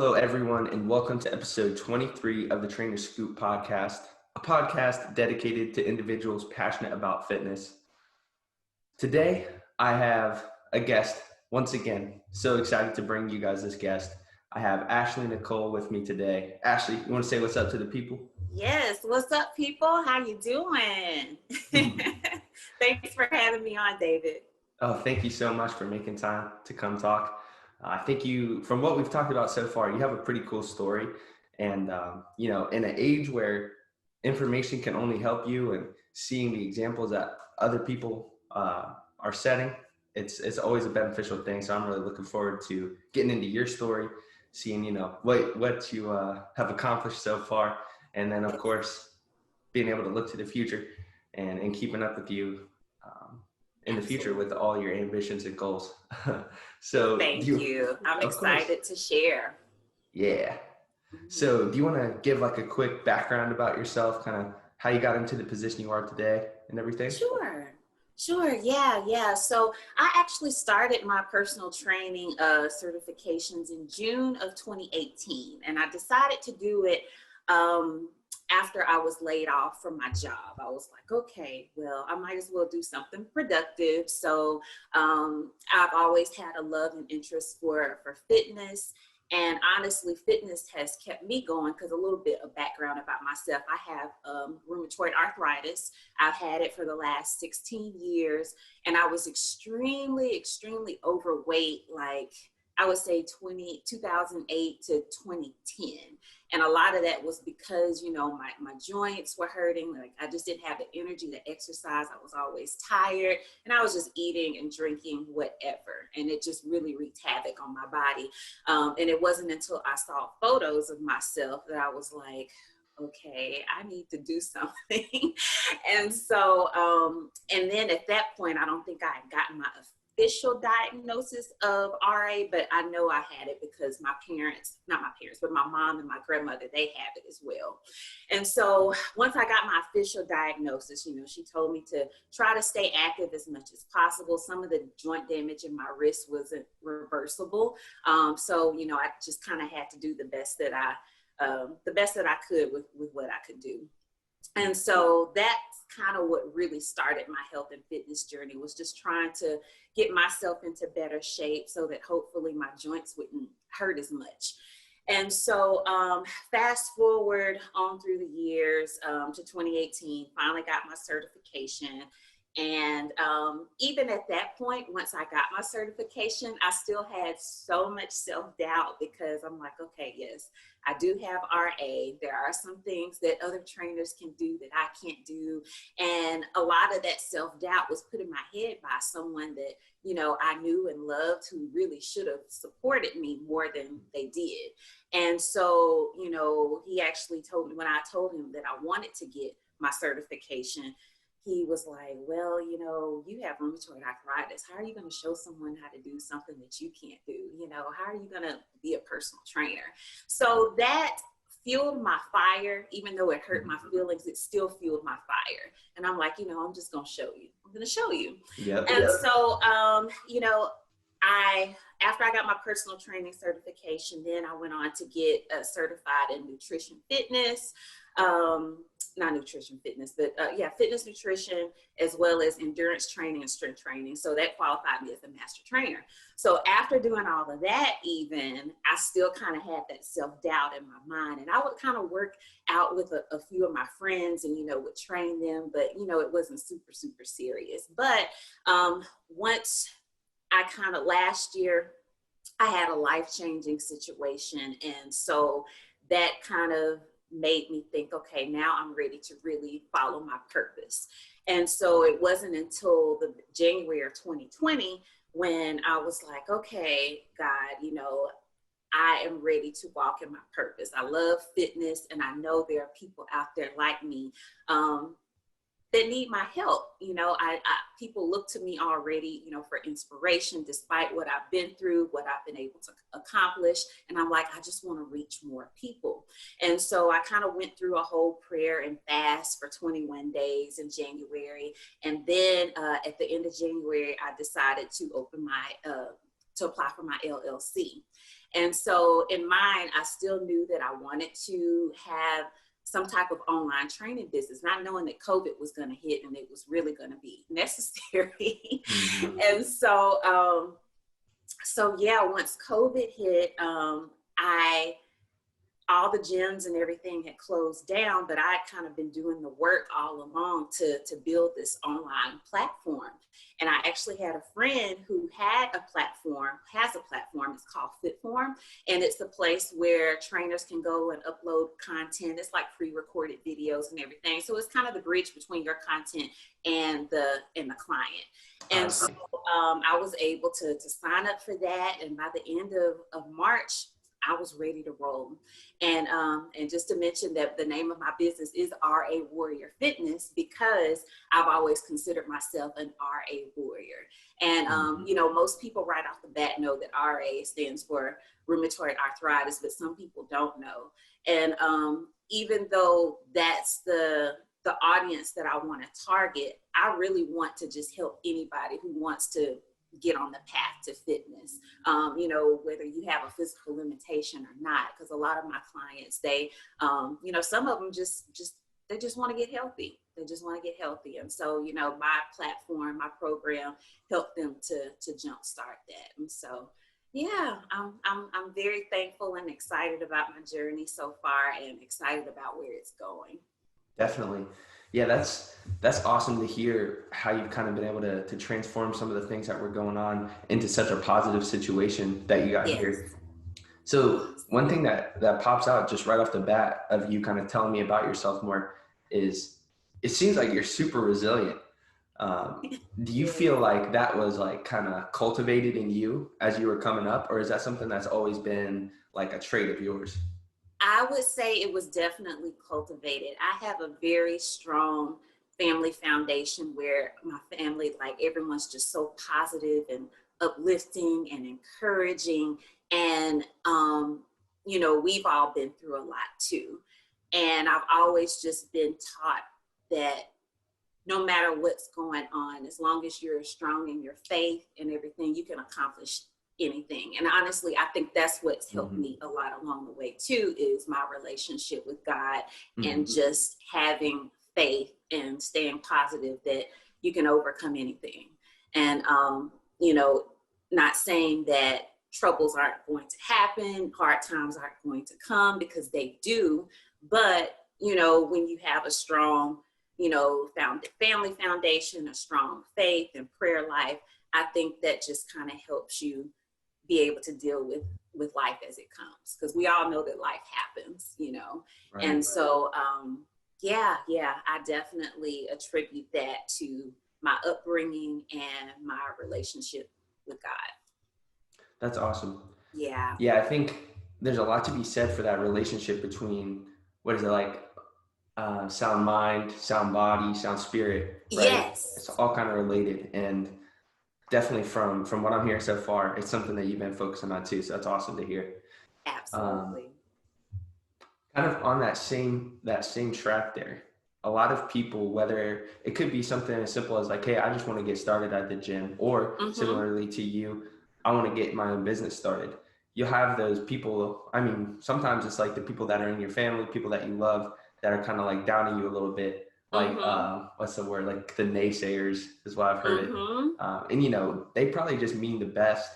Hello, everyone, and welcome to episode 23 of the Trainer Scoop podcast, a podcast dedicated to individuals passionate about fitness. Today, I have a guest, once again. So excited to bring you guys this guest. I have Ashely Nicole with me today. Ashely, you want to say what's up to the people? Yes, what's up, people? How you doing? Thanks for having me on, David. Oh, thank you so much for making time to come talk. I think from what we've talked about so far, you have a pretty cool story. And, in an age where information can only help you and seeing the examples that other people are setting, it's always a beneficial thing. So I'm really looking forward to getting into your story, seeing, what you have accomplished so far. And then, of course, being able to look to the future and keeping up with you in the future with all your ambitions and goals. So thank you. I'm excited to share. Yeah. So do you want to give like a quick background about yourself, kind of how you got into the position you are today and everything? Sure. Yeah. So I actually started my personal training certifications in June of 2018, and I decided to do it after I was laid off from my job. I was like, okay, well, I might as well do something productive. So I've always had a love and interest for fitness. And honestly, fitness has kept me going because a little bit of background about myself. I have rheumatoid arthritis. I've had it for the last 16 years. And I was extremely overweight, like I would say 2008 to 2010. And a lot of that was because, my joints were hurting. Like I just didn't have the energy to exercise. I was always tired and I was just eating and drinking whatever. And it just really wreaked havoc on my body. And it wasn't until I saw photos of myself that I was like, okay, I need to do something. And so, and then at that point, I don't think I had gotten my official diagnosis of RA, but I know I had it because my mom and my grandmother, they have it as well. And so once I got my official diagnosis, she told me to try to stay active as much as possible. Some of the joint damage in my wrist wasn't reversible. So, I just kind of had to do the best that I could with what I could do. And so that's kind of what really started my health and fitness journey, was just trying to get myself into better shape so that hopefully my joints wouldn't hurt as much. And so fast forward on through the years to 2018, finally got my certification. And even at that point, once I got my certification, I still had so much self-doubt because I'm like, okay, yes, I do have RA. There are some things that other trainers can do that I can't do. And a lot of that self-doubt was put in my head by someone that, I knew and loved, who really should have supported me more than they did. And so, he actually told me, when I told him that I wanted to get my certification, he was like, well, you have rheumatoid arthritis. How are you going to show someone how to do something that you can't do? How are you going to be a personal trainer? So that fueled my fire. Even though it hurt my feelings, it still fueled my fire. And I'm like, I'm just going to show you. I'm going to show you. Yep. And so, after I got my personal training certification, then I went on to get certified in nutrition fitness. Not nutrition fitness, but fitness nutrition, as well as endurance training and strength training. So that qualified me as a master trainer. So after doing all of that, even, I still kind of had that self-doubt in my mind. And I would kind of work out with a few of my friends and, would train them, but, it wasn't super, super serious. But once I last year, I had a life-changing situation. And so that kind of made me think, okay, now I'm ready to really follow my purpose. And so it wasn't until the January of 2020 when I was like, okay, God, I am ready to walk in my purpose. I love fitness, and I know there are people out there like me that need my help. People look to me already, for inspiration, despite what I've been through, what I've been able to accomplish. And I'm like, I just want to reach more people. And so I kind of went through a whole prayer and fast for 21 days in January. And then at the end of January, I decided to open to apply for my LLC. And so in mine, I still knew that I wanted to have some type of online training business, not knowing that COVID was going to hit and it was really going to be necessary. Mm-hmm. And so yeah, once COVID hit, all the gyms and everything had closed down, but I'd kind of been doing the work all along to build this online platform. And I actually had a friend who has a platform, it's called Fitform. And it's a place where trainers can go and upload content. It's like pre-recorded videos and everything. So it's kind of the bridge between your content and the client. And so I was able to sign up for that. And by the end of March, I was ready to roll. And just to mention that the name of my business is RA Warrior Fitness, because I've always considered myself an RA warrior. And, you know, most people right off the bat know that RA stands for rheumatoid arthritis, but some people don't know. And even though that's the audience that I want to target, I really want to just help anybody who wants to get on the path to fitness, you know, whether you have a physical limitation or not, because a lot of my clients, they, you know, some of them they just want to get healthy. They just want to get healthy. And so, you know, my platform, my program helped them to jumpstart that. And so, yeah, I'm very thankful and excited about my journey so far, and excited about where it's going. Definitely. Yeah, that's awesome to hear how you've kind of been able to transform some of the things that were going on into such a positive situation that you got here. So one thing that pops out just right off the bat of you kind of telling me about yourself more is it seems like you're super resilient. Do you feel like that was like kind of cultivated in you as you were coming up, or is that something that's always been like a trait of yours? I would say it was definitely cultivated. I have a very strong family foundation where my family, like everyone's just so positive and uplifting and encouraging. And, you know, we've all been through a lot too. And I've always just been taught that no matter what's going on, as long as you're strong in your faith and everything, you can accomplish anything. And honestly, I think that's what's helped me a lot along the way too, is my relationship with God, and just having faith and staying positive that you can overcome anything. And, you know, not saying that troubles aren't going to happen, hard times aren't going to come, because they do. But, you know, when you have a strong, you know, family foundation, a strong faith and prayer life, I think that just kind of helps you be able to deal with life as it comes, because we all know that life happens, you know. Right. And so yeah, I definitely attribute that to my upbringing and my relationship with God. That's awesome. Yeah, I think there's a lot to be said for that relationship between, what is it, like sound mind, sound body, sound spirit, right? Yes, it's all kind of related. And definitely from what I'm hearing so far, it's something that you've been focusing on too. So that's awesome to hear. Absolutely. Kind of on that same track there, a lot of people, whether it could be something as simple as like, hey, I just want to get started at the gym, or similarly to you, I want to get my own business started. You'll have those people. I mean, sometimes it's like the people that are in your family, people that you love, that are kind of like downing you a little bit. Like, what's the word? Like the naysayers is what I've heard it. And, you know, they probably just mean the best.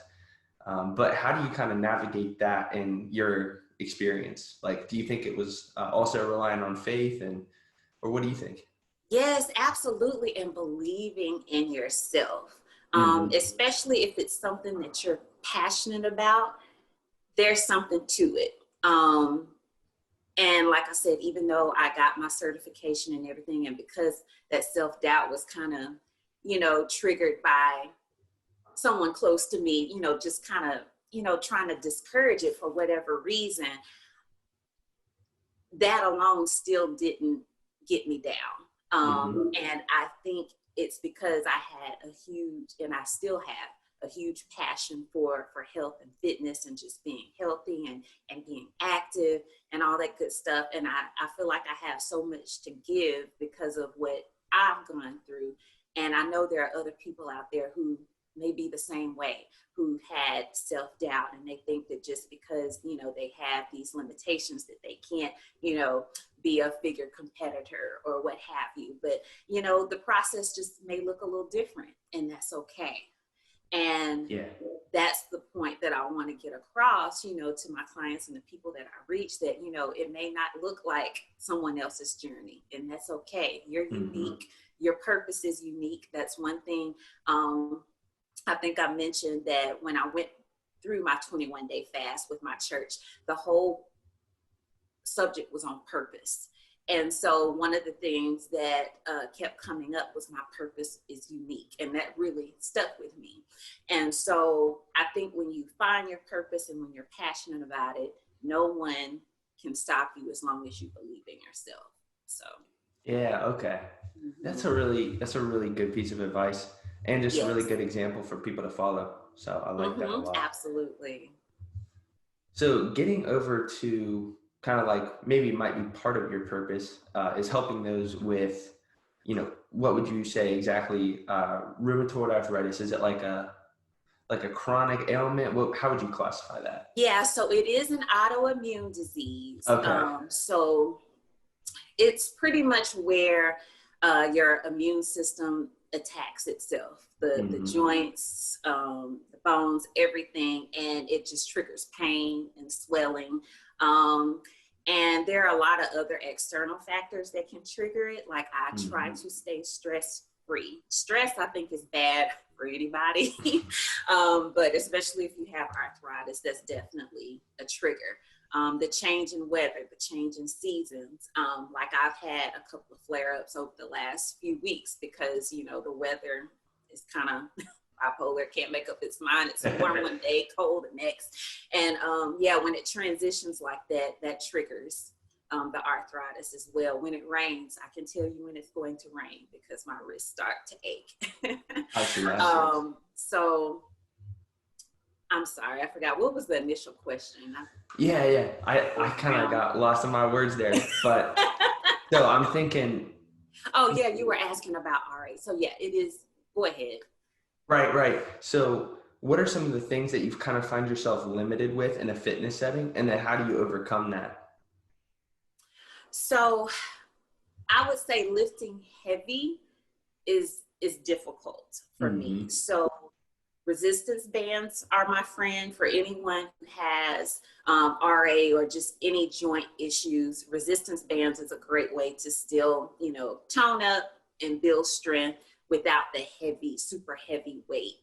But how do you kind of navigate that in your experience? Like, do you think it was also relying on faith, or what do you think? Yes, absolutely. And believing in yourself, especially if it's something that you're passionate about, there's something to it. And like I said, even though I got my certification and everything, and because that self-doubt was kind of, you know, triggered by someone close to me, you know, just kind of, you know, trying to discourage it for whatever reason, that alone still didn't get me down. And I think it's because I had a huge, and I still have a huge passion for health and fitness, and just being healthy and being active and all that good stuff. And I feel like I have so much to give because of what I've gone through. And I know there are other people out there who may be the same way, who had self-doubt, and they think that just because, you know, they have these limitations that they can't, you know, be a figure competitor or what have you. But, you know, the process just may look a little different, and that's okay. And Yeah. that's the point that I want to get across, you know, to my clients and the people that I reach, that, you know, it may not look like someone else's journey, and that's okay. You're unique. Your purpose is unique. That's one thing. I think I mentioned that when I went through my 21-day fast with my church, the whole subject was on purpose. And so one of the things that kept coming up was my purpose is unique. And that really stuck with me. And so I think when you find your purpose and when you're passionate about it, no one can stop you as long as you believe in yourself. So. Yeah. Okay. That's a really good piece of advice, and just a really Yes. good example for people to follow. So I like that a lot. Absolutely. So getting over to kind of like maybe might be part of your purpose is helping those with, you know, what would you say exactly? Rheumatoid arthritis. Is it like a chronic ailment? How would you classify that? Yeah, so it is an autoimmune disease. Okay. So it's pretty much where your immune system attacks itself, the joints, the bones, everything, and it just triggers pain and swelling. And there are a lot of other external factors that can trigger it. Like I try to stay stress free. Stress, I think, is bad for anybody, but especially if you have arthritis, that's definitely a trigger. The change in weather, the change in seasons. Like I've had a couple of flare-ups over the last few weeks because, you know, the weather is kind of bipolar, can't make up its mind. It's warm one day, cold the next. And yeah, when it transitions like that, that triggers the arthritis as well. When it rains, I can tell you when it's going to rain because my wrists start to ache. I see. So I'm sorry, I forgot. What was the initial question? Yeah. I kind of got lost in my words there, but so I'm thinking. Oh yeah, you were asking about RA. So yeah, it is. Go ahead. Right. So what are some of the things that you've kind of find yourself limited with in a fitness setting, and then how do you overcome that? So I would say lifting heavy is difficult for me. So resistance bands are my friend for anyone who has RA or just any joint issues. Resistance bands is a great way to still, you know, tone up and build strength without the heavy, super heavy weight.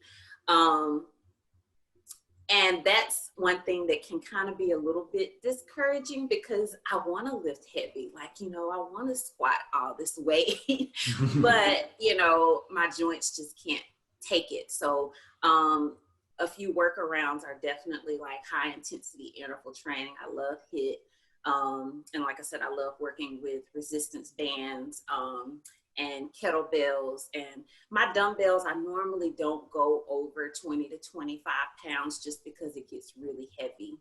And that's one thing that can kind of be a little bit discouraging because I want to lift heavy. Like, you know, I want to squat all this weight, but, you know, my joints just can't take it. So a few workarounds are definitely like high intensity interval training. I love HIIT. And like I said, I love working with resistance bands and kettlebells. And my dumbbells, I normally don't go over 20 to 25 pounds just because it gets really heavy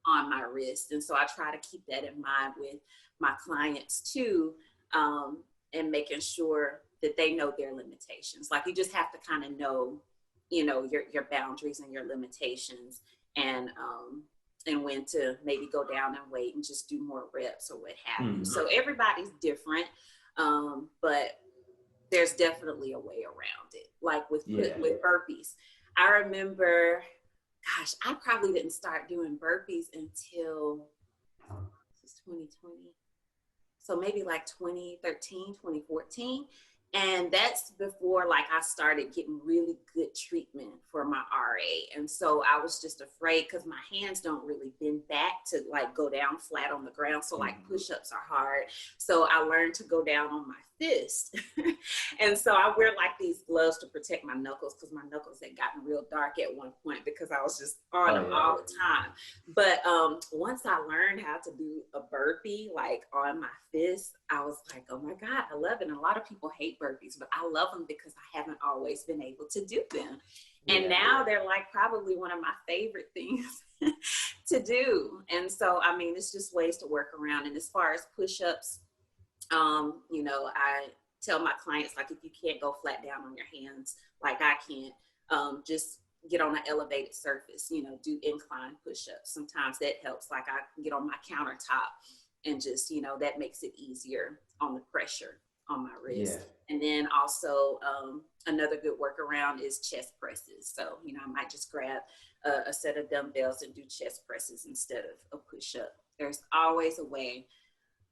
on my wrist. And so I try to keep that in mind with my clients too, and making sure that they know their limitations. Like you just have to kind of know, you know, your boundaries and your limitations, and when to maybe go down in weight and just do more reps or what have you. So everybody's different. But there's definitely a way around it. Like with burpees, I remember, gosh, I probably didn't start doing burpees until 2020. So maybe like 2013, 2014. And that's before like I started getting really good treatment for my RA. And so I was just afraid because my hands don't really bend back to like go down flat on the ground. So like push-ups are hard. So I learned to go down on my fist. And so I wear like these gloves to protect my knuckles because my knuckles had gotten real dark at one point because I was just on them all the time. But once I learned how to do a burpee like on my fist, I was like, oh my God, I love it. And a lot of people hate burpees, but I love them because I haven't always been able to do them. And now they're like probably one of my favorite things to do. And so, I mean, it's just ways to work around. And as far as push-ups, you know, I tell my clients, like, if you can't go flat down on your hands, like I can't, just get on an elevated surface, do incline push-ups. Sometimes that helps. Like I can get on my countertop and just, that makes it easier on the pressure on my wrist. Yeah. And then also another good workaround is chest presses. So, I might just grab a set of dumbbells and do chest presses instead of a push-up. There's always a way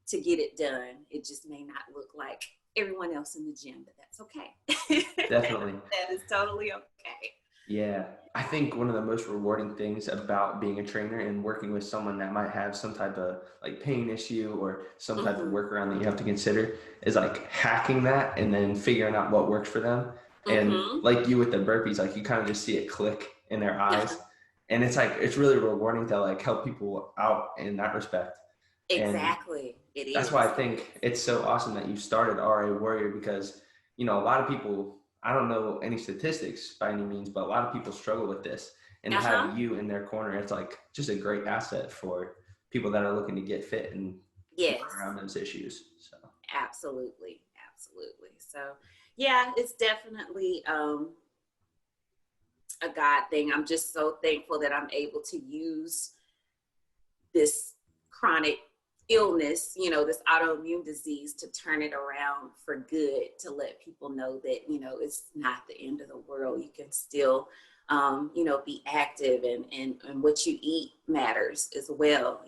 to get it done. It just may not look like everyone else in the gym, but that's okay. Definitely. That is totally okay. Yeah. I think one of the most rewarding things about being a trainer and working with someone that might have some type of like pain issue or some type of workaround that you have to consider is like hacking that and then figuring out what works for them. And like you with the burpees, like you kind of just see it click in their eyes. And it's like, it's really rewarding to like help people out in that respect. Exactly. And that's why I think it's so awesome that you started RA Warrior, because, a lot of people, I don't know any statistics by any means, but a lot of people struggle with this, and to have you in their corner, it's like just a great asset for people that are looking to get fit and work around those issues. So absolutely. So yeah, it's definitely a God thing. I'm just so thankful that I'm able to use this chronic illness, this autoimmune disease, to turn it around for good, to let people know that, it's not the end of the world. You can still, be active, and what you eat matters as well.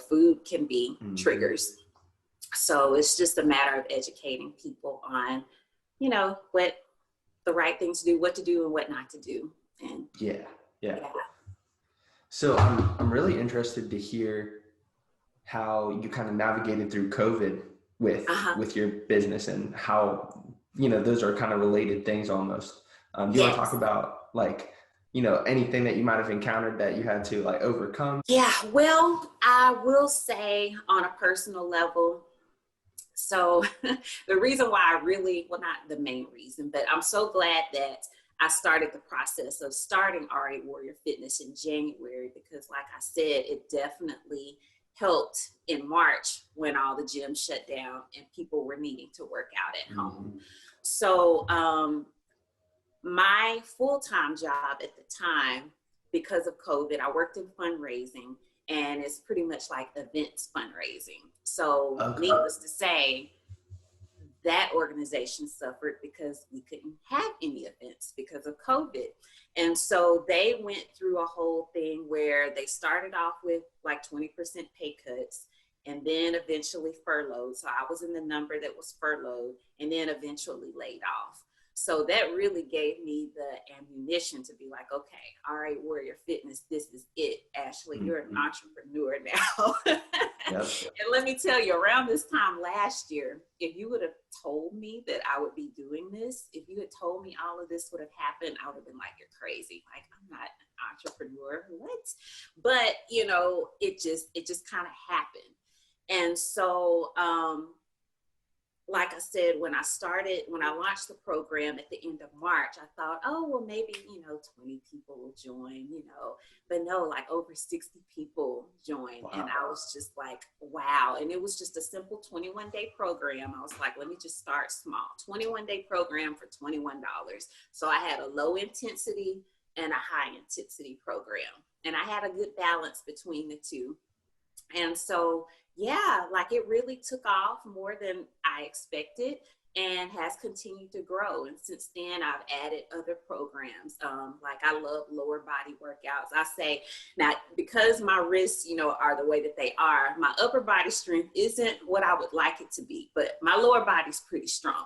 Food can be triggers. So it's just a matter of educating people on, what the right things to do, what to do and what not to do. And yeah. So I'm really interested to hear how you kind of navigated through COVID with your business, and how, those are kind of related things almost. Do you want to talk about like, anything that you might have encountered that you had to like overcome? Yeah, well, I will say on a personal level, so the reason why well, not the main reason, but I'm so glad that I started the process of starting RA Warrior Fitness in January, because like I said, it definitely helped in March when all the gyms shut down and people were needing to work out at home. So my full-time job at the time, because of COVID, I worked in fundraising, and it's pretty much like events fundraising. So needless to say, that organization suffered because we couldn't have any events because of COVID. And so they went through a whole thing where they started off with like 20% pay cuts, and then eventually furloughed. So I was in the number that was furloughed, and then eventually laid off. So that really gave me the ammunition to be like, okay, all right, Warrior Fitness, this is it. Ashely, you're an entrepreneur now. And let me tell you, around this time last year, if you would have told me that I would be doing this, if you had told me all of this would have happened, I would have been like, you're crazy. Like, I'm not an entrepreneur. What? But, it just kind of happened. And so, like I said, when I launched the program at the end of March, I thought, oh, well, maybe, 20 people will join, but no, like over 60 people joined. Wow. And I was just like, wow. And it was just a simple 21-day program. I was like, let me just start small. 21-day program for $21. So I had a low intensity and a high intensity program. And I had a good balance between the two. And so, yeah, like it really took off more than I expected, and has continued to grow. And since then, I've added other programs. Like I love lower body workouts. I say now, because my wrists, are the way that they are, my upper body strength isn't what I would like it to be, but my lower body's pretty strong.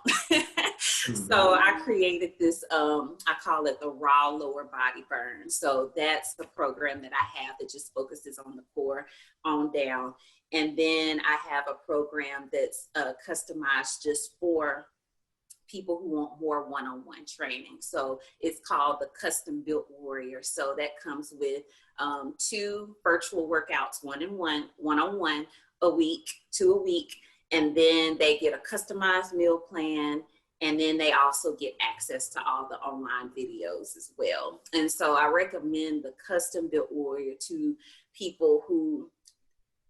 So I created this, I call it the raw lower body burn. So that's the program that I have that just focuses on the core on down. And then I have a program that's customized just for people who want more one-on-one training. So it's called the Custom Built Warrior. So that comes with 2 virtual workouts, one-on-one a week, 2 a week. And then they get a customized meal plan. And then they also get access to all the online videos as well. And so I recommend the Custom Built Warrior to people who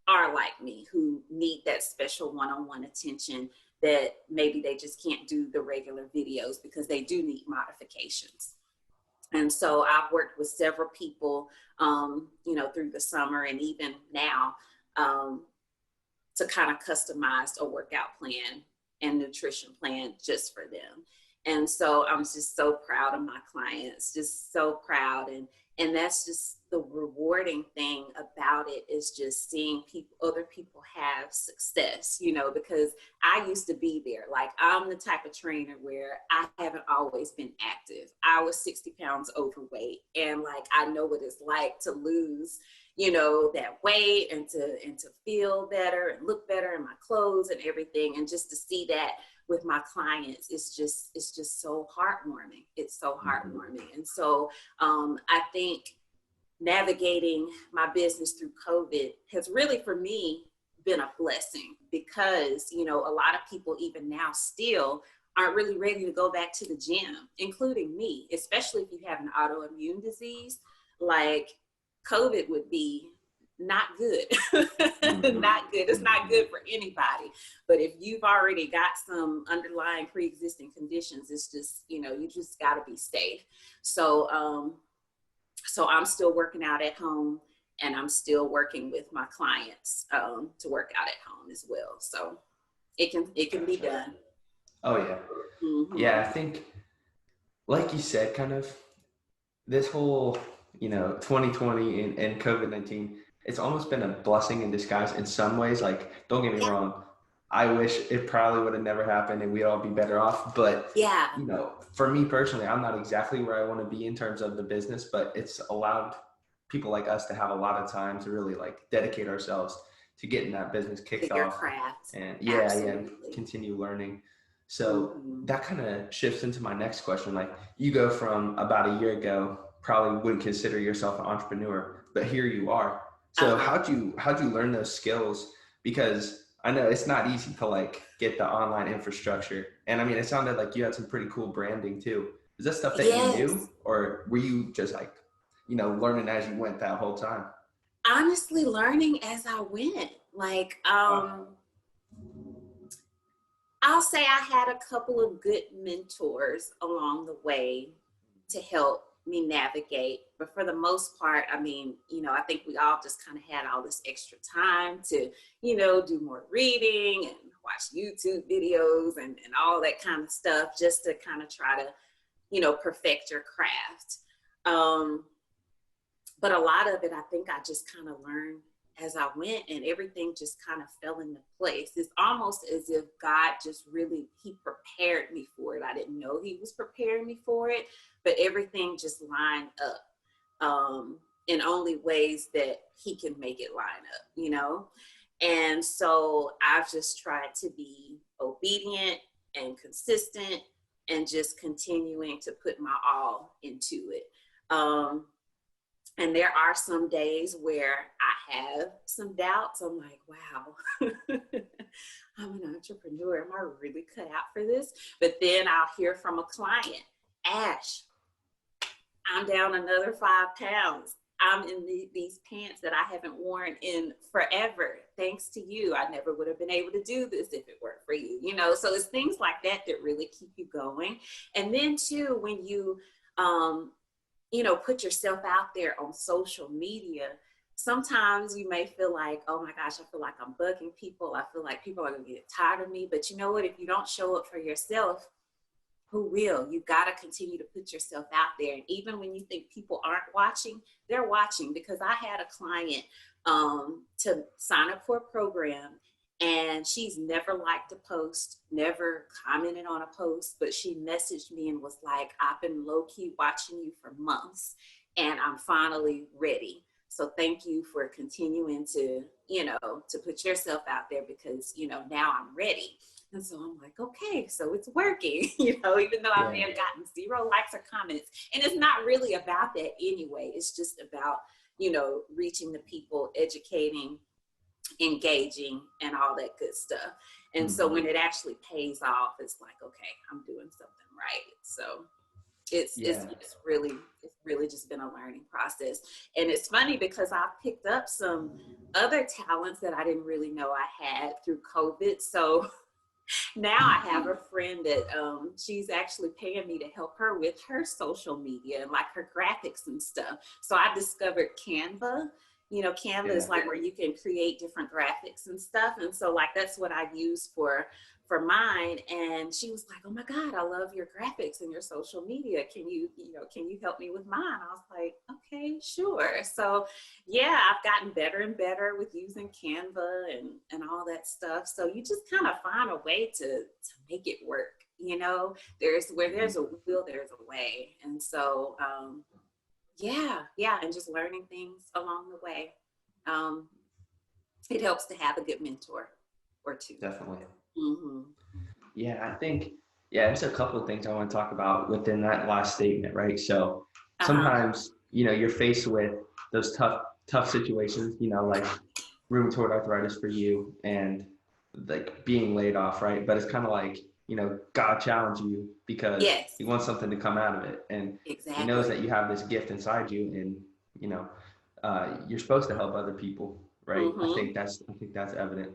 are like me, who need that special one-on-one attention that maybe they just can't do the regular videos because they do need modifications. And so I've worked with several people, through the summer and even now, um, to kind of customize a workout plan and nutrition plan just for them. And so I'm just so proud of my clients, just so proud. And that's just the rewarding thing about it, is just seeing other people have success, because I used to be there. Like, I'm the type of trainer where I haven't always been active. I was 60 pounds overweight, and like, I know what it's like to lose, that weight, and to feel better and look better in my clothes and everything. And just to see that with my clients, it's just so heartwarming. It's so heartwarming. And so I think navigating my business through COVID has really, for me, been a blessing, because, a lot of people even now still aren't really ready to go back to the gym, including me, especially if you have an autoimmune disease. Like, COVID would be not good. Not good. It's not good for anybody. But if you've already got some underlying pre-existing conditions, it's just, you just got to be safe. So, so I'm still working out at home, and I'm still working with my clients to work out at home as well. So it can be done. Oh yeah. Yeah, I think, like you said, kind of this whole, 2020 and COVID-19, it's almost been a blessing in disguise in some ways. Like, don't get me wrong, I wish it probably would have never happened and we'd all be better off. But, Yeah. For me personally, I'm not exactly where I want to be in terms of the business, but it's allowed people like us to have a lot of time to really like dedicate ourselves to getting that business kicked Your off. craft. And and continue learning. So that kind of shifts into my next question. Like, you go from about a year ago, probably wouldn't consider yourself an entrepreneur, but here you are. So how'd you learn those skills? Because I know it's not easy to like get the online infrastructure. And I mean, it sounded like you had some pretty cool branding too. Is that stuff that you knew, or were you just like, learning as you went that whole time? Honestly, learning as I went. Like, I'll say I had a couple of good mentors along the way to help me navigate. But for the most part, I mean, I think we all just kind of had all this extra time to, do more reading and watch YouTube videos and all that kind of stuff, just to kind of try to, perfect your craft. But a lot of it, I think I just kind of learned as I went, and everything just kind of fell into place. It's almost as if God just really, he prepared me for it. I didn't know he was preparing me for it, but everything just lined up in only ways that he can make it line up, And so I've just tried to be obedient and consistent, and just continuing to put my all into it. And there are some days where I have some doubts. I'm like, wow, I'm an entrepreneur. Am I really cut out for this? But then I'll hear from a client, Ash, I'm down another 5 pounds. I'm in these pants that I haven't worn in forever. Thanks to you. I never would have been able to do this if it weren't for you. So it's things like that that really keep you going. And then too, when you, put yourself out there on social media, sometimes you may feel like, oh my gosh, I feel like I'm bugging people. I feel like people are going to get tired of me. But you know what? If you don't show up for yourself, who will? You got to continue to put yourself out there. And even when you think people aren't watching, they're watching. Because I had a client to sign up for a program, and she's never liked a post, never commented on a post, but she messaged me and was like, I've been low-key watching you for months, and I'm finally ready. So thank you for continuing to, to put yourself out there, because, now I'm ready. And so I'm like, okay, so it's working, even though I may have gotten 0 likes or comments. And it's not really about that anyway. It's just about, reaching the people, educating, engaging, and all that good stuff. And so when it actually pays off, it's like, okay, I'm doing something right. So it's really just been a learning process. And it's funny because I picked up some other talents that I didn't really know I had through COVID. So Now I have a friend that she's actually paying me to help her with her social media and like her graphics and stuff. So I discovered Canva. You know, Canva is Yeah. like where you can create different graphics and stuff. And so like that's what I use for mine. And she was like, "Oh my God, I love your graphics and your social media. Can you help me with mine?" I was like, "Okay, sure." So yeah, I've gotten better and better with using Canva and all that stuff. So you just kind of find a way to make it work. You know, where there's a will, there's a way. And so yeah, and just learning things along the way. Um, it helps to have a good mentor or two. Definitely. Mm-hmm. Yeah, I think, yeah, there's a couple of things I want to talk about within that last statement, right? So Uh-huh. sometimes, you're faced with those tough situations, like rheumatoid arthritis for you and like being laid off, right? But it's kind of like, God challenged you because Yes, he wants something to come out of it. And he knows exactly. that you have this gift inside you and, you're supposed to help other people, right? Mm-hmm. I think that's evident.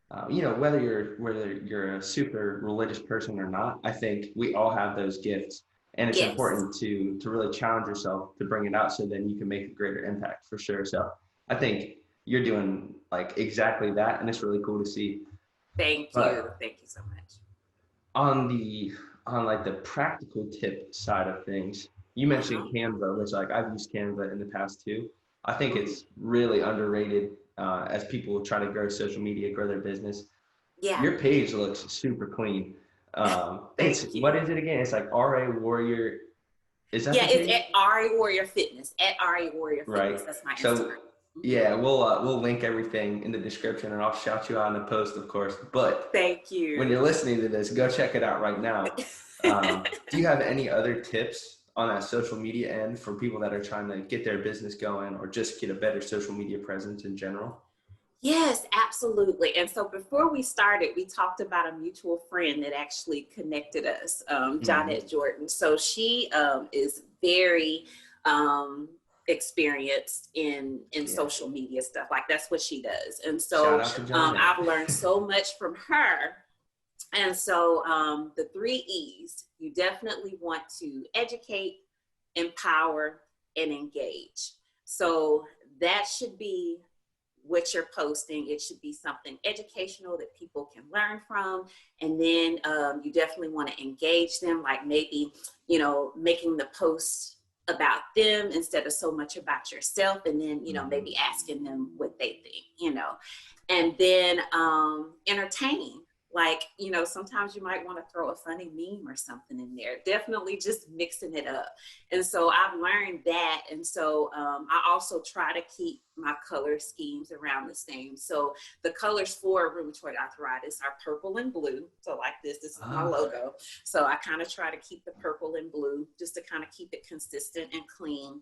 Whether you're a super religious person or not, I think we all have those gifts, and it's Yes. important to really challenge yourself to bring it out so then you can make a greater impact for sure. So I think you're doing like exactly that, and it's really cool to see. Thank you. But Thank you so much. on the on like the practical tip side of things, you Uh-huh. mentioned Canva, which like I've used Canva in the past too. I think Mm-hmm. it's really underrated as people try to grow social media, grow their business. Yeah. Your page looks super clean. It's Thank what you. is it again? It's like RA Warrior. Is that Yeah, the it's page? at Ari Warrior Fitness. At Ari Warrior Right. Fitness. That's my So Instagram. Hmm. yeah, we'll link everything in the description, and I'll shout you out in the post, of course. But Thank when you. you're listening to this, go check it out right now. Do you have any other tips on that social media end for people that are trying to get their business going or just get a better social media presence in general? Yes, absolutely. And so before we started, we talked about a mutual friend that actually connected us, Mm-hmm. Jonette Jordan. So she is very um, experienced in Yeah. social media stuff. Like that's what she does. And Shout so out to Johnette. I've learned so much from her. And so the 3 E's, you definitely want to educate, empower, and engage. So that should be what you're posting. It should be something educational that people can learn from. And then you definitely want to engage them, like maybe, making the post about them instead of so much about yourself. And then, Mm-hmm. maybe asking them what they think. And then entertain. Like, sometimes you might want to throw a funny meme or something in there. Definitely just mixing it up. And so I've learned that. And so I also try to keep my color schemes around the same. So the colors for rheumatoid arthritis are purple and blue. So like this is my Ah, logo. So I kind of try to keep the purple and blue just to kind of keep it consistent and clean.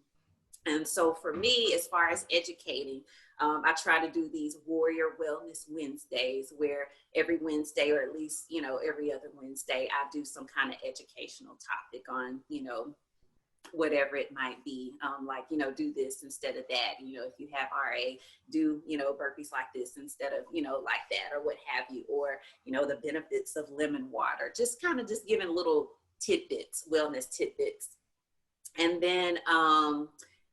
And so for me, as far as educating, I try to do these Warrior Wellness Wednesdays where every Wednesday, or at least, every other Wednesday, I do some kind of educational topic on, whatever it might be. Like, do this instead of that. If you have RA, do, burpees like this instead of, like that, or what have you, or, the benefits of lemon water, just kind of just giving little tidbits, wellness tidbits. And then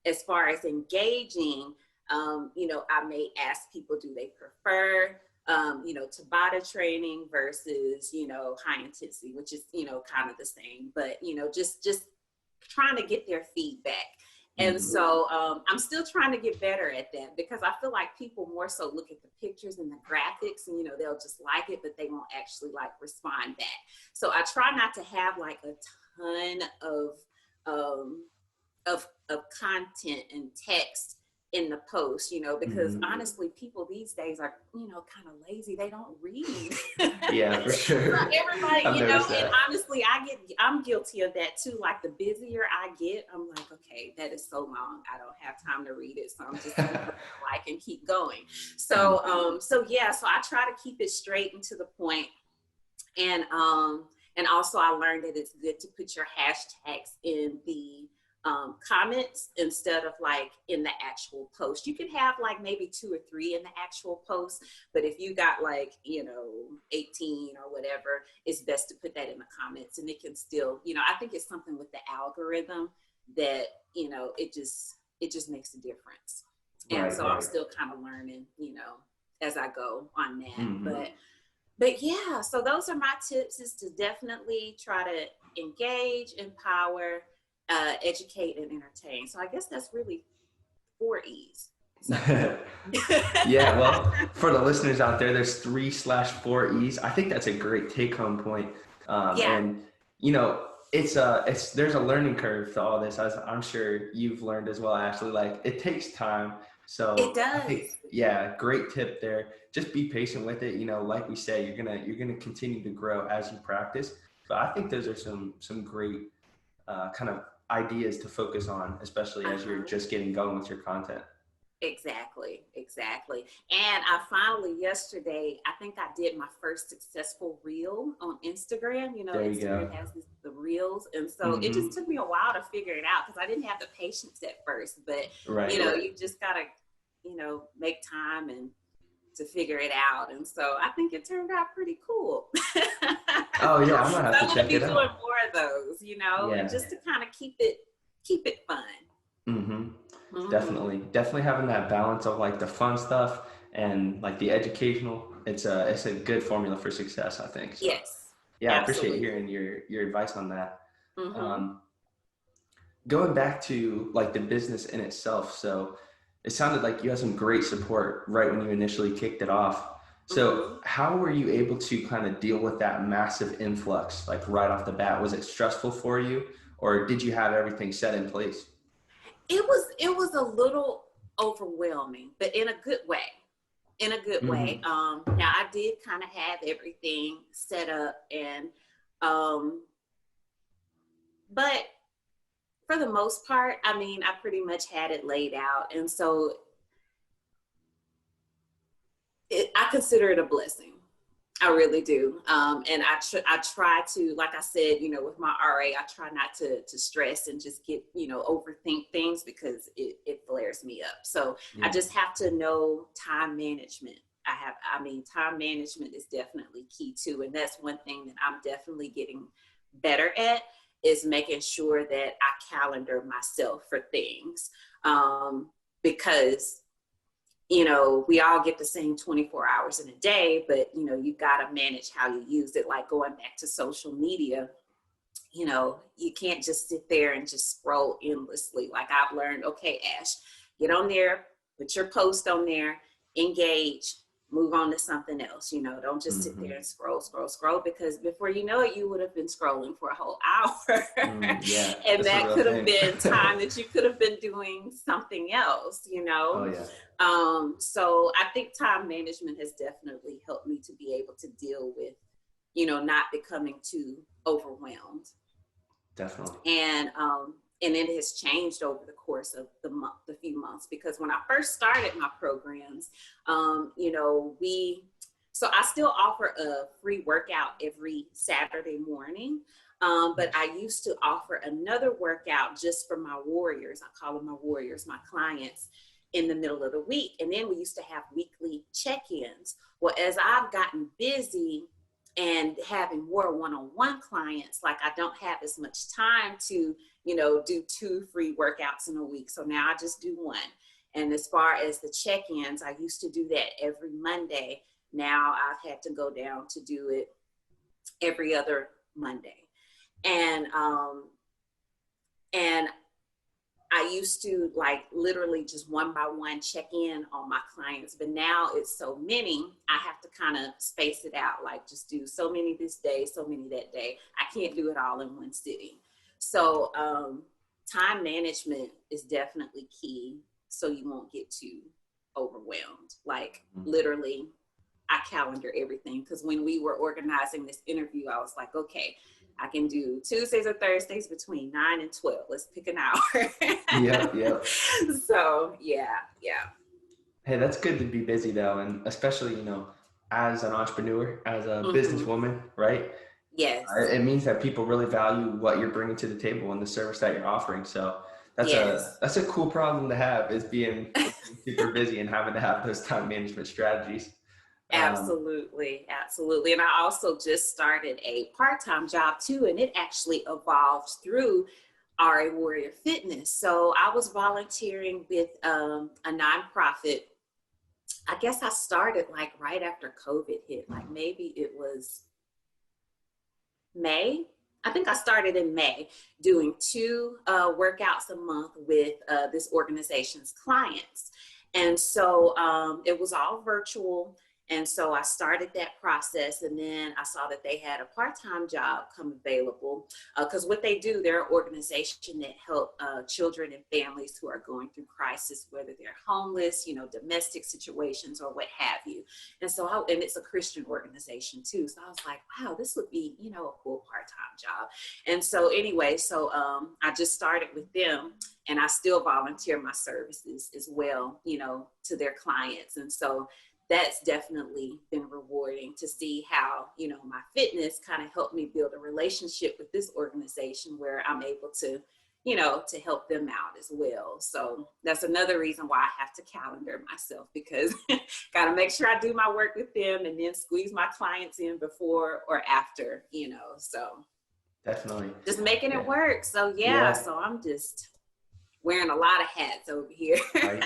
as far as engaging, I may ask people, do they prefer, Tabata training versus, high intensity, which is, kind of the same, but, just trying to get their feedback. And mm-hmm. so I'm still trying to get better at that because I feel like people more so look at the pictures and the graphics and, they'll just like it, but they won't actually like respond back. So I try not to have like a ton um, of content and text in the post, because Mm-hmm. honestly, people these days are, kind of lazy. They don't read. Yeah, for sure. Everybody, I've noticed and that. honestly, I'm guilty of that too. Like the busier I get, I'm like, okay, that is so long. I don't have time to read it. So I'm just gonna like and keep going. So, so yeah, so I try to keep it straight and to the point. And also I learned that it's good to put your hashtags in the comments instead of like in the actual post. You can have like maybe 2 or 3 in the actual post, but if you got like, 18 or whatever, it's best to put that in the comments, and it can still, I think it's something with the algorithm that, it just makes a difference. And so I'm still kind of learning, as I go on that. Mm-hmm. But yeah, so those are my tips, is to definitely try to engage, empower, educate, and entertain. So I guess that's really 4 E's. So. Yeah, well, for the listeners out there, there's 3/4 E's. I think that's a great take-home point. Yeah. And it's there's a learning curve to all this, as I'm sure you've learned as well, Ashely. Like, it takes time. So It does. I think, yeah, great tip there. Just be patient with it. Like we say, you're gonna continue to grow as you practice. But I think those are some great kind of ideas to focus on, especially as you're just getting going with your content. Exactly. And I finally, yesterday, I think I did my first successful reel on Instagram. Instagram has the reels. And so it just took me a while to figure it out, because I didn't have the patience at first. But, you just got to, make time and to figure it out. And so I think it turned out pretty cool. Oh, yeah, I'm going to have to check it out. I'm going to be doing more of those, and just to kind of keep it fun. Mm-hmm. Definitely having that balance of like the fun stuff and like the educational. It's a good formula for success, I think. So, yes. Yeah, Absolutely. I appreciate hearing your advice on that. Going back to like the business in itself. So it sounded like you had some great support right when you initially kicked it off. So how were you able to kind of deal with that massive influx, like right off the bat? Was it stressful for you, or did you have everything set in place? It was a little overwhelming, but in a good way. Now I did kind of have everything set up, and but for the most part, I pretty much had it laid out. And so I consider it a blessing. I really do. And I try to, like I said, with my RA, I try not to stress and just get, overthink things, because it flares me up. So I just have to know time management. Time management is definitely key too. And that's one thing that I'm definitely getting better at, is making sure that I calendar myself for things. Because we all get the same 24 hours in a day, but, you got to manage how you use it. Like going back to social media, you can't just sit there and just scroll endlessly. Like I've learned, okay, Ash, get on there, put your post on there, engage, move on to something else. Don't just sit there and scroll, because before you know it, you would have been scrolling for a whole hour. Yeah, and that could have been time that you could have been doing something else, Oh, yeah. So I think time management has definitely helped me to be able to deal with, not becoming too overwhelmed. Definitely. And it has changed over the course of the few months, because when I first started my programs, so I still offer a free workout every Saturday morning. But I used to offer another workout just for my warriors. I call them my warriors, my clients, in the middle of the week. And then we used to have weekly check-ins. Well, as I've gotten busy and having more one-on-one clients, like I don't have as much time to, do 2 free workouts in a week. So now I just do 1. And as far as the check-ins, I used to do that every Monday. Now I've had to go down to do it every other Monday. And I used to like literally just one by one check in on my clients, but now it's so many, I have to kind of space it out, like just do so many this day, so many that day. I can't do it all in one sitting. So time management is definitely key, so you won't get too overwhelmed. Like literally, I calendar everything, because when we were organizing this interview, I was like, okay, I can do Tuesdays or Thursdays between 9 and 12. Let's pick an hour. Yeah. So, yeah. Hey, that's good to be busy though. And especially, as an entrepreneur, as a businesswoman, right? Yes. It means that people really value what you're bringing to the table and the service that you're offering. So Yes. that's a cool problem to have, is being super busy and having to have those time management strategies. Um, Absolutely, absolutely. And I also just started a part-time job too, and it actually evolved through RA Warrior Fitness. So I was volunteering with a nonprofit. I guess I started like right after COVID hit, like maybe it was May. I think I started in May doing two workouts a month with this organization's clients. And so it was all virtual. And so I started that process, and then I saw that they had a part-time job come available because what they do, they're an organization that help children and families who are going through crisis, whether they're homeless, you know, domestic situations or what have you. And so, and it's a Christian organization too. So I was like, wow, this would be, you know, a cool part-time job. And so anyway, so I just started with them, and I still volunteer my services as well, you know, to their clients. And so that's definitely been rewarding to see how, you know, my fitness kind of helped me build a relationship with this organization where I'm able to, you know, to help them out as well. So that's another reason why I have to calendar myself, because got to make sure I do my work with them and then squeeze my clients in before or after, you know, so Definitely. just making it work. So yeah, Yeah. so I'm just wearing a lot of hats over here. Right.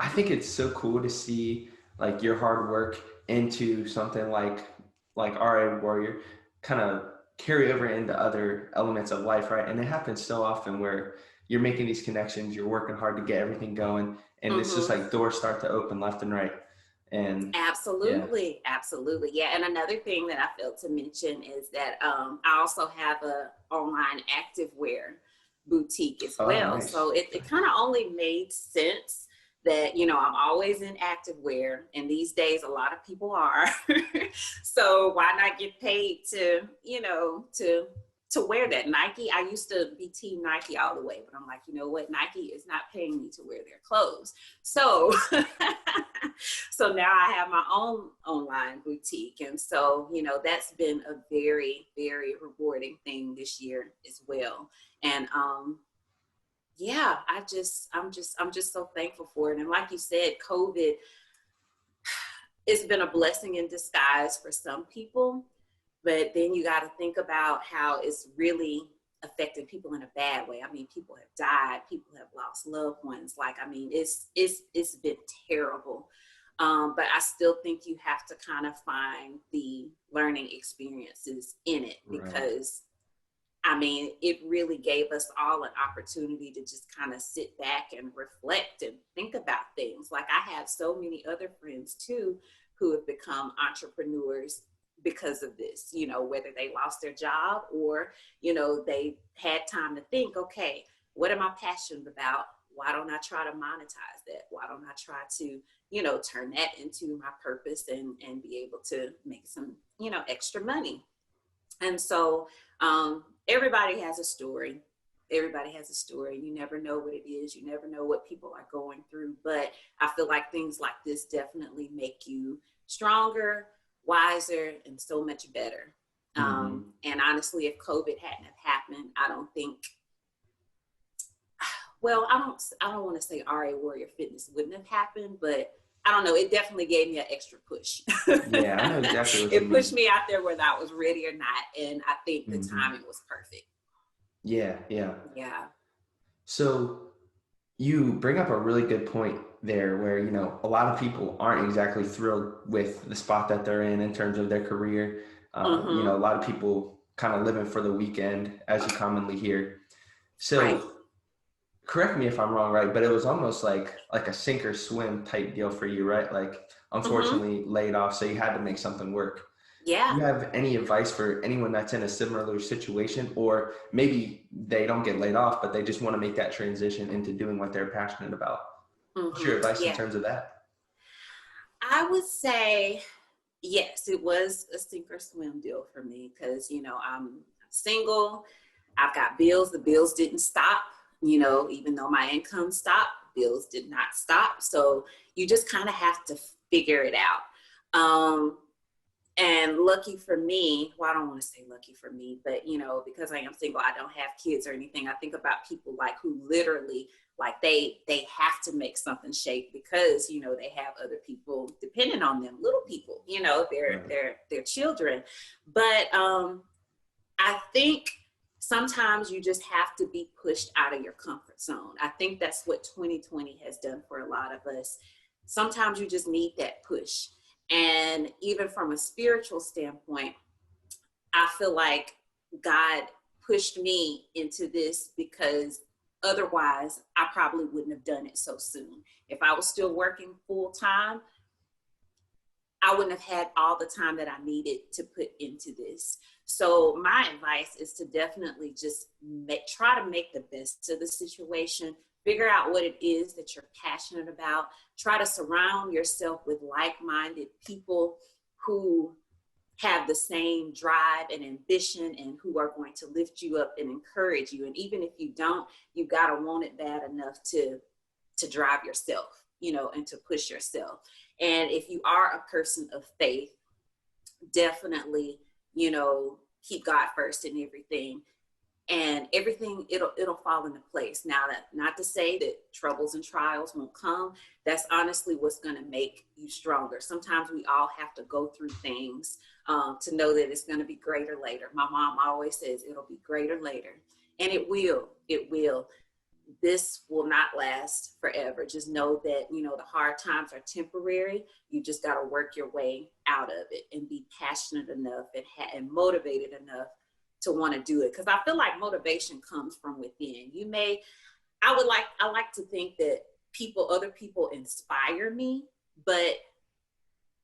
I think it's so cool to see like your hard work into something like RA Warrior kind of carry over into other elements of life, right? And it happens so often where you're making these connections, you're working hard to get everything going, and it's just Mm-hmm. like doors start to open left and right. And yeah. Absolutely, absolutely. Yeah, and another thing that I failed to mention is that I also have a online activewear boutique as Oh, well. nice. So it kind of only made sense that, you know, I'm always in activewear, and these days a lot of people are. So why not get paid to, you know, to wear that? Nike, I used to be team Nike all the way, but I'm like, you know what? Nike is not paying me to wear their clothes. So so now I have my own online boutique. And so, you know, that's been a very, very rewarding thing this year as well. And yeah, I'm just so thankful for it. And like you said, COVID, it's been a blessing in disguise for some people, but then you got to think about how it's really affected people in a bad way. I mean, people have died, people have lost loved ones. Like, I mean, it's been terrible. But I still think you have to kind of find the learning experiences in it, Right. because I mean, it really gave us all an opportunity to just kind of sit back and reflect and think about things. Like, I have so many other friends too who have become entrepreneurs because of this, you know, whether they lost their job or, you know, they had time to think, okay, what am I passionate about? Why don't I try to monetize that? Why don't I try to, you know, turn that into my purpose and be able to make some, you know, extra money? And so everybody has a story. Everybody has a story. You never know what it is. You never know what people are going through. But I feel like things like this definitely make you stronger, wiser, and so much better. Mm-hmm. And honestly, if COVID hadn't have happened, I don't think, well, I don't want to say RA Warrior Fitness wouldn't have happened, but I don't know. It definitely gave me an extra push. Yeah, I know exactly what you It pushed mean. me out there whether I was ready or not. And I think the Mm-hmm. timing was perfect. Yeah, yeah. Yeah. So you bring up a really good point there where, you know, a lot of people aren't exactly thrilled with the spot that they're in terms of their career. You know, Mm-hmm. a lot of people kind of living for the weekend, as you commonly hear. Right. So correct me if I'm wrong, right? But it was almost like a sink or swim type deal for you, right? Like, Mm-hmm. unfortunately laid off, so you had to make something work. Do Yeah. you have any advice for anyone that's in a similar situation, or maybe they don't get laid off, but they just want to make that transition into doing what they're passionate about? What's your Mm-hmm. advice in Yeah. terms of that? I would say, yes, it was a sink or swim deal for me because, you know, I'm single. I've got bills. The bills didn't stop, you know, even though my income stopped, bills did not stop. So you just kind of have to figure it out. And lucky for me, well, I don't want to say lucky for me, but because I am single, I don't have kids or anything. I think about people like who literally like they have to make something shake because they have other people depending on them, little people, their children. But I think sometimes you just have to be pushed out of your comfort zone. I think that's what 2020 has done for a lot of us. Sometimes you just need that push. And even from a spiritual standpoint, I feel like God pushed me into this because otherwise I probably wouldn't have done it so soon. If I was still working full time, I wouldn't have had all the time that I needed to put into this. So my advice is to definitely just try to make the best of the situation, figure out what it is that you're passionate about, try to surround yourself with like-minded people who have the same drive and ambition and who are going to lift you up and encourage you. And even if you don't, you got to want it bad enough to drive yourself, and to push yourself. And if you are a person of faith, definitely, keep God first in everything, and everything it'll fall into place. Now, that not to say that troubles and trials won't come. That's honestly what's going to make you stronger. Sometimes we all have to go through things to know that it's going to be greater later. My mom always says it'll be greater later, and it will. This will not last forever. Just know that, the hard times are temporary. You just got to work your way out of it and be passionate enough and motivated enough to want to do it. Because I feel like motivation comes from within. I like to think that other people inspire me, but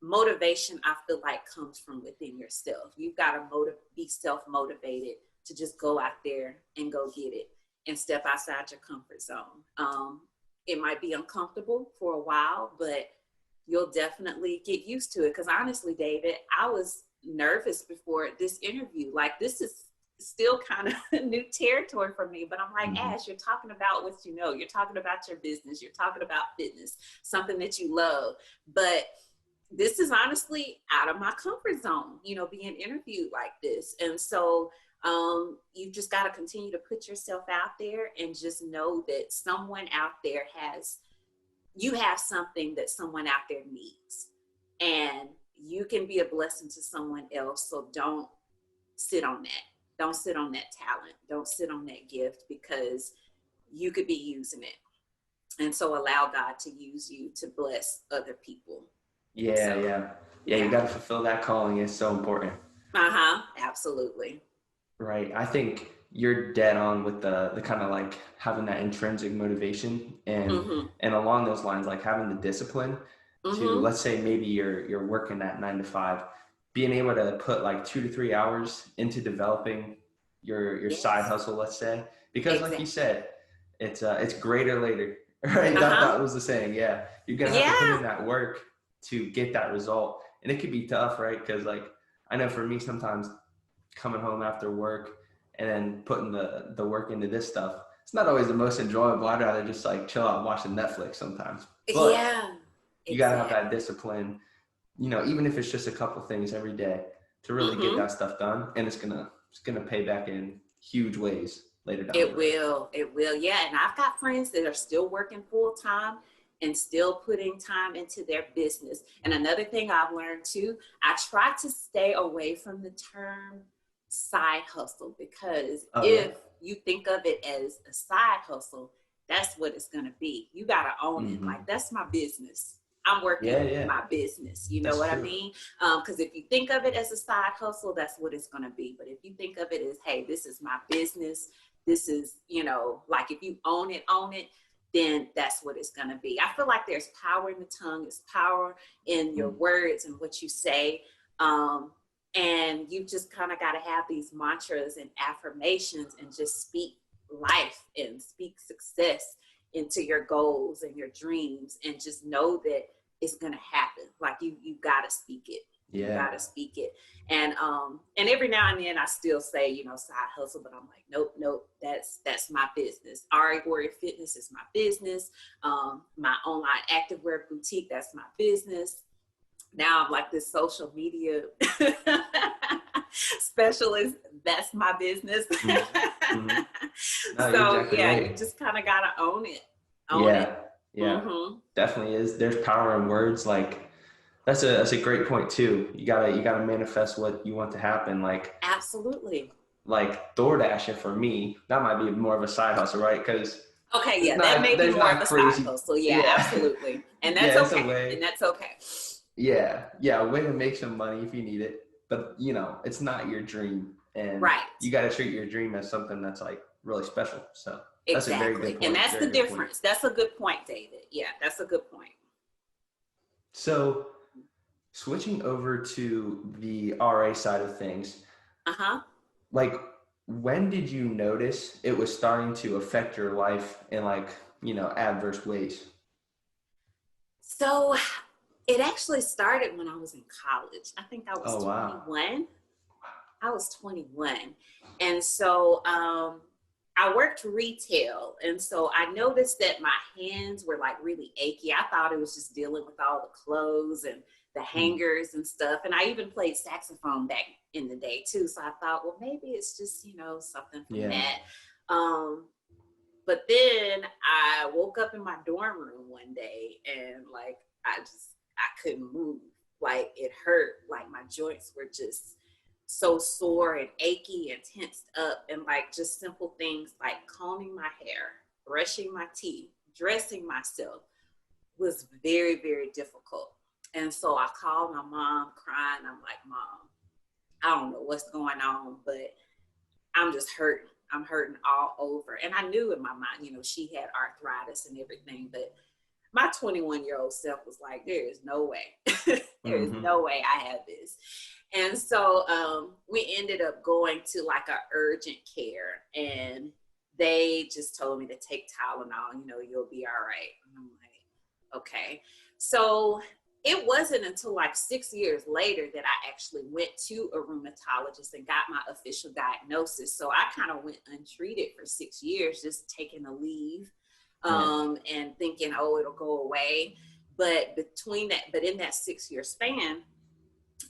motivation, I feel like, comes from within yourself. You've got to be self-motivated to just go out there and go get it and step outside your comfort zone. It might be uncomfortable for a while, but you'll definitely get used to it. Because honestly, David, I was nervous before this interview. Like, this is still kind of new territory for me, but I'm like, Ash, you're talking about what you know. You're talking about your business. You're talking about fitness, something that you love. But this is honestly out of my comfort zone, being interviewed like this. And so you just got to continue to put yourself out there and just know that someone out there you have something that someone out there needs, and you can be a blessing to someone else. So don't sit on that. Don't sit on that talent. Don't sit on that gift, because you could be using it. And so allow God to use you to bless other people. Yeah. You got to fulfill that calling. It's so important. Absolutely. Right. I think you're dead on with the kind of like having that intrinsic motivation and along those lines, like having the discipline to, let's say maybe you're working that 9 to 5, being able to put like 2 to 3 hours into developing your side hustle, let's say, because like you said, it's greater later, right? That was the saying. Yeah. You're going to have to put in that work to get that result. And it could be tough, right? Because like, I know for me, sometimes coming home after work and then putting the work into this stuff, it's not always the most enjoyable. I'd rather just like chill out watching Netflix sometimes. But you got to have that discipline, even if it's just a couple things every day to really get that stuff done. And it's gonna pay back in huge ways later down the road. It will. Yeah. And I've got friends that are still working full time and still putting time into their business. And another thing I've learned too, I try to stay away from the term side hustle, because if you think of it as a side hustle, that's what it's going to be. You got to own it. Like, that's my business. I'm working my business. You know what I mean? Because if you think of it as a side hustle, that's what it's going to be. But if you think of it as, hey, this is my business, this is, like if you own it, then that's what it's going to be. I feel like there's power in the tongue. There's power in your words and what you say. And you just kind of got to have these mantras and affirmations and just speak life and speak success into your goals and your dreams, and just know that it's going to happen. Like you got to speak it. You got to speak it. And every now and then I still say, side hustle, but I'm like, nope, that's my business. Ari Warrior Fitness is my business. My online activewear boutique, that's my business. Now I'm like this social media specialist. That's my business. Mm-hmm. Mm-hmm. No, you're So exactly yeah, you right. just kind of gotta own it. Own it. Yeah, yeah, Mm-hmm. definitely is. There's power in words. Like that's a great point too. You gotta manifest what you want to happen. Absolutely. Like DoorDashing for me, that might be more of a side hustle, right? Because Okay, it's yeah, that not may be there's more of not a side crazy. hustle. Yeah, Yeah, absolutely. And that's yeah, it's a okay. way. And that's okay. Yeah, a way to make some money if you need it. But it's not your dream, and Right. you got to treat your dream as something that's like really special. So that's a very good Exactly. And point. that's the Very good point. difference. That's a good point, David. Yeah, that's a good point. So switching over to the RA side of things, Uh-huh. like when did you notice it was starting to affect your life in like, adverse ways? So it actually started when I was in college. I think I was Oh wow. 21. I was 21. And so I worked retail. And so I noticed that my hands were like really achy. I thought it was just dealing with all the clothes and the Hmm. hangers and stuff. And I even played saxophone back in the day too. So I thought, well, maybe it's just, something from Yeah. that. Um, but then I woke up in my dorm room one day and like I couldn't move. Like it hurt. Like my joints were just so sore and achy and tensed up, and like just simple things like combing my hair, brushing my teeth, dressing myself was very, very difficult. And so I called my mom crying. I'm like, Mom, I don't know what's going on, but I'm just hurting. I'm hurting all over. And I knew in my mind, she had arthritis and everything, but my 21-year-old self was like, there is no way. There is Hmm. no way I have this. And so we ended up going to like a urgent care, and they just told me to take Tylenol, you'll be all right. And I'm like, okay. So it wasn't until like 6 years later that I actually went to a rheumatologist and got my official diagnosis. So I kind of went untreated for 6 years, just taking a leave Yeah. and thinking, oh, it'll go away. But in that 6 year span,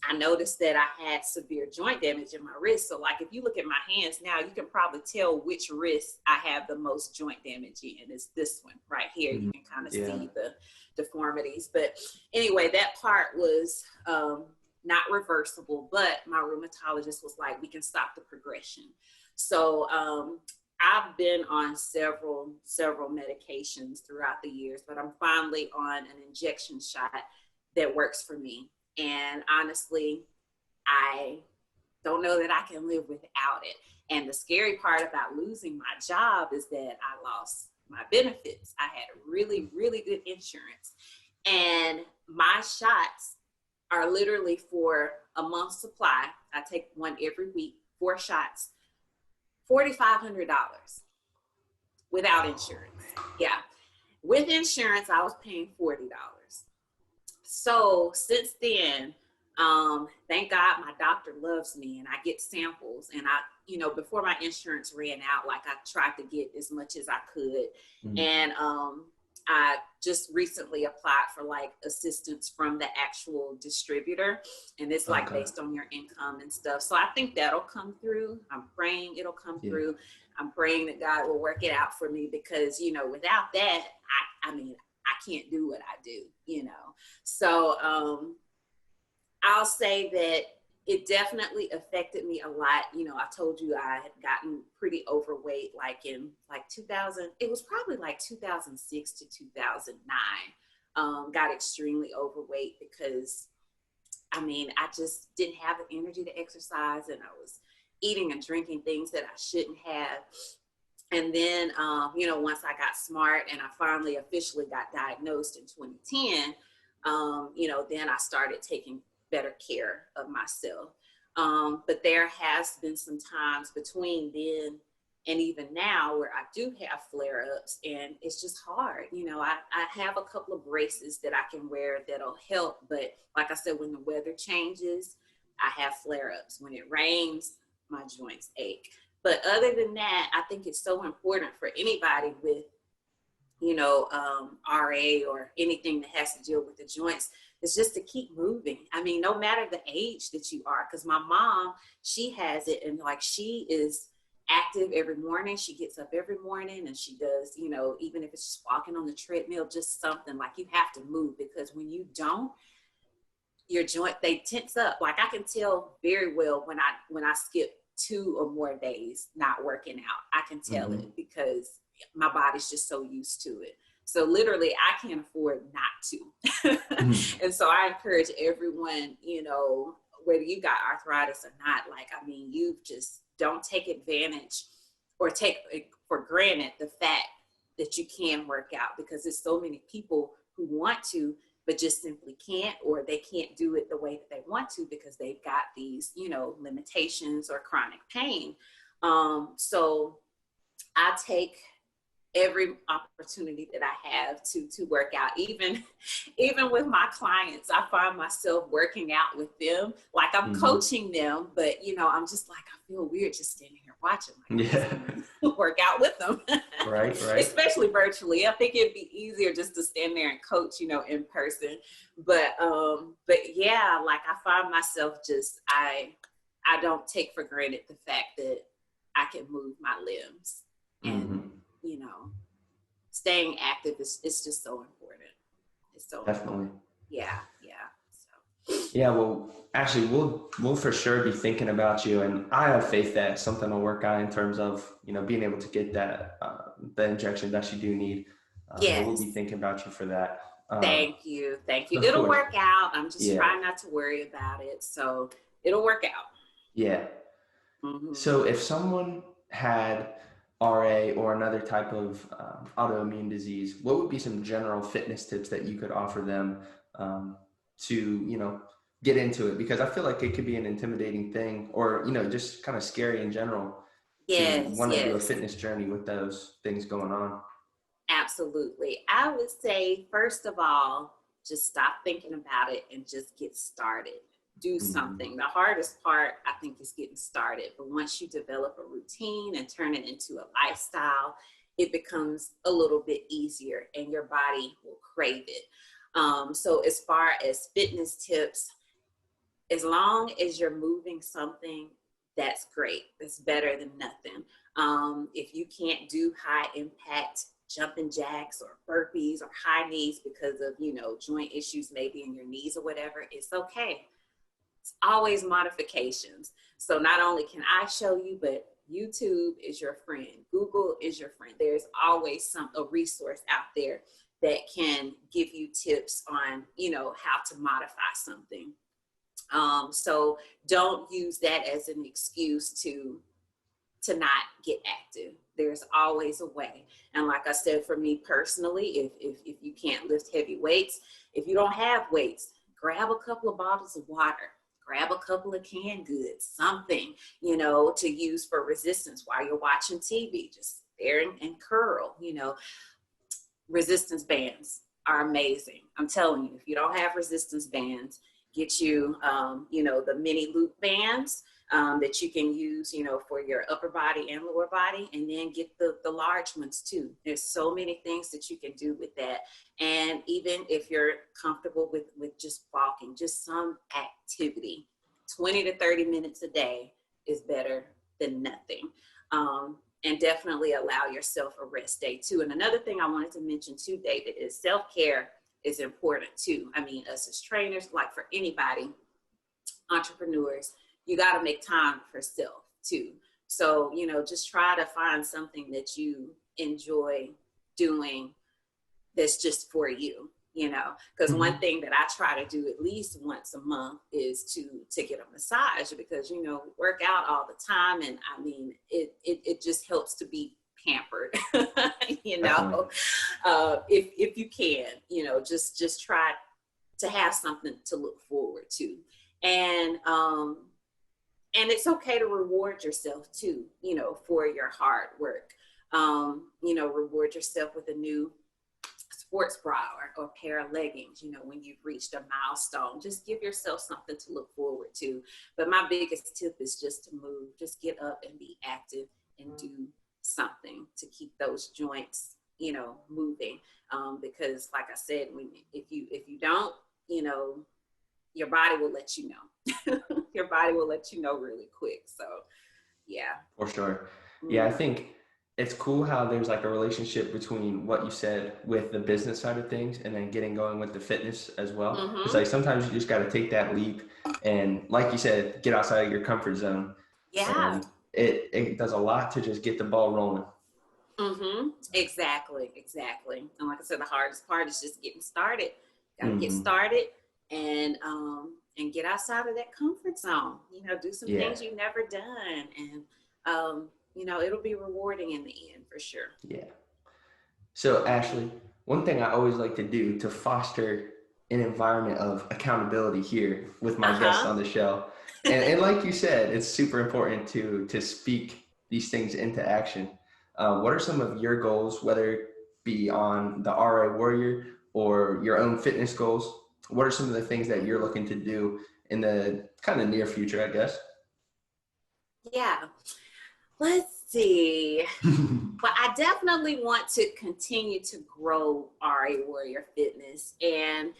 I noticed that I had severe joint damage in my wrist. So like if you look at my hands now, you can probably tell which wrist I have the most joint damage in. It's this one right here. You Hmm. can kind of Yeah. see the deformities. But anyway, that part was not reversible, but my rheumatologist was like, we can stop the progression. So I've been on several medications throughout the years, but I'm finally on an injection shot that works for me. And honestly, I don't know that I can live without it. And the scary part about losing my job is that I lost my benefits. I had really, really good insurance. And my shots are literally for a month's supply. I take one every week, 4 shots, $4,500 without insurance. Yeah. With insurance, I was paying $40. So since then, thank God my doctor loves me and I get samples, and before my insurance ran out, like I tried to get as much as I could. Mm. And I just recently applied for like assistance from the actual distributor, and it's like Okay. based on your income and stuff. So I think that'll come through. I'm praying it'll come Yeah. through. I'm praying that God will work it out for me, because, without that, I mean, I can't do what I do. So I'll say that it definitely affected me a lot. I told you I had gotten pretty overweight, like in like 2000. It was probably like 2006 to 2009. Got extremely overweight because, I just didn't have the energy to exercise, and I was eating and drinking things that I shouldn't have. And then, once I got smart and I finally officially got diagnosed in 2010, then I started taking better care of myself. But there has been some times between then and even now where I do have flare-ups, and it's just hard. I have a couple of braces that I can wear that'll help. But like I said, when the weather changes, I have flare-ups. When it rains, my joints ache. But other than that, I think it's so important for anybody with, RA or anything that has to deal with the joints, is just to keep moving. I mean, no matter the age that you are, because my mom, she has it, and like she is active every morning. She gets up every morning and she does, you know, even if it's just walking on the treadmill, just something. Like, you have to move, because when you don't, your joint, they tense up. Like, I can tell very well when I skip 2 or more days not working out. I can tell it, because my body's just so used to it. So literally, I can't afford not to. And so I encourage everyone, you know, whether you got arthritis or not, like, I mean, you just don't take advantage or take for granted the fact that you can work out, because there's so many people who want to, but just simply can't, or they can't do it the way that they want to because they've got these, you know, limitations or chronic pain. So I take every opportunity that I have to work out. Even with my clients, I find myself working out with them. Like, I'm coaching them, but you know, I'm just like, I feel weird just standing here watching. Like, work out with them. Right. Especially virtually. I think it'd be easier just to stand there and coach, you know, in person. But yeah, like, I find myself just, I don't take for granted the fact that I can move my limbs. And you know, staying active is just so important. It's so Definitely. important. Yeah. So. Yeah, well, actually, we'll for sure be thinking about you, and I have faith that something will work out in terms of, you know, being able to get that the injection that you do need. Yes. We'll be thinking about you for that. Thank you. Course. It'll work out. I'm just trying not to worry about it, so it'll work out. Yeah. So if someone had RA or another type of autoimmune disease, what would be some general fitness tips that you could offer them to, you know, get into it? Because I feel like it could be an intimidating thing, or, you know, just kind of scary in general to want to do a fitness journey with those things going on. Absolutely. I would say, first of all, just stop thinking about it and just get started. Do something. The hardest part, I think, is getting started. But once you develop a routine and turn it into a lifestyle, it becomes a little bit easier and your body will crave it. So as far as fitness tips, as long as you're moving something, that's great. It's better than nothing. If you can't do high impact jumping jacks or burpees or high knees because of, you know, joint issues maybe in your knees or whatever, it's okay. It's always modifications. So not only can I show you, but YouTube is your friend. Google is your friend. There's always a resource out there that can give you tips on, you know, how to modify something. So don't use that as an excuse to not get active. There's always a way. And like I said, for me personally, if you can't lift heavy weights, if you don't have weights, grab a couple of bottles of water, grab a couple of canned goods, something, you know, to use for resistance while you're watching TV. Just sit there and curl, you know. Resistance bands are amazing. I'm telling you, if you don't have resistance bands, get you, you know, the mini loop bands that you can use, you know, for your upper body and lower body, and then get the large ones too. There's so many things that you can do with that. And even if you're comfortable with just walking, just some activity, 20 to 30 minutes a day is better than nothing. And definitely allow yourself a rest day too. And another thing I wanted to mention too, David, is self-care is important too. I mean, us as trainers, like for anybody, entrepreneurs, you got to make time for self too. So, you know, just try to find something that you enjoy doing that's just for you, you know, because one thing that I try to do at least once a month is to get a massage, because, you know, we work out all the time. And I mean, it just helps to be pampered, you know, if you can, you know, just try to have something to look forward to. And it's okay to reward yourself too, you know, for your hard work. You know, reward yourself with a new sports bra or pair of leggings, you know, when you've reached a milestone. Just give yourself something to look forward to. But my biggest tip is just to move, just get up and be active and do something to keep those joints, you know, moving. Because like I said, if you don't, you know, your body will let you know. Your body will let you know really quick. So yeah. For sure. Yeah, I Mm-hmm. think it's cool how there's like a relationship between what you said with the business side of things and then getting going with the fitness as well. It's Mm-hmm. like sometimes you just got to take that leap and, like you said, get outside of your comfort zone. Yeah. And it does a lot to just get the ball rolling. Mm-hmm. Exactly. Exactly. And like I said, the hardest part is just getting started. Got to get Hmm. started and get outside of that comfort zone. You know, do some Yeah. things you've never done, and you know, it'll be rewarding in the end for sure. Yeah. So, Mm-hmm. Ashely, one thing I always like to do to foster an environment of accountability here with my guests Uh-huh. on the show, and like you said, it's super important to speak these things into action. What are some of your goals, whether it be on the RA Warrior or your own fitness goals? What are some of the things that you're looking to do in the kind of near future, I guess? Yeah. Let's see. But I definitely want to continue to grow RA Warrior Fitness. And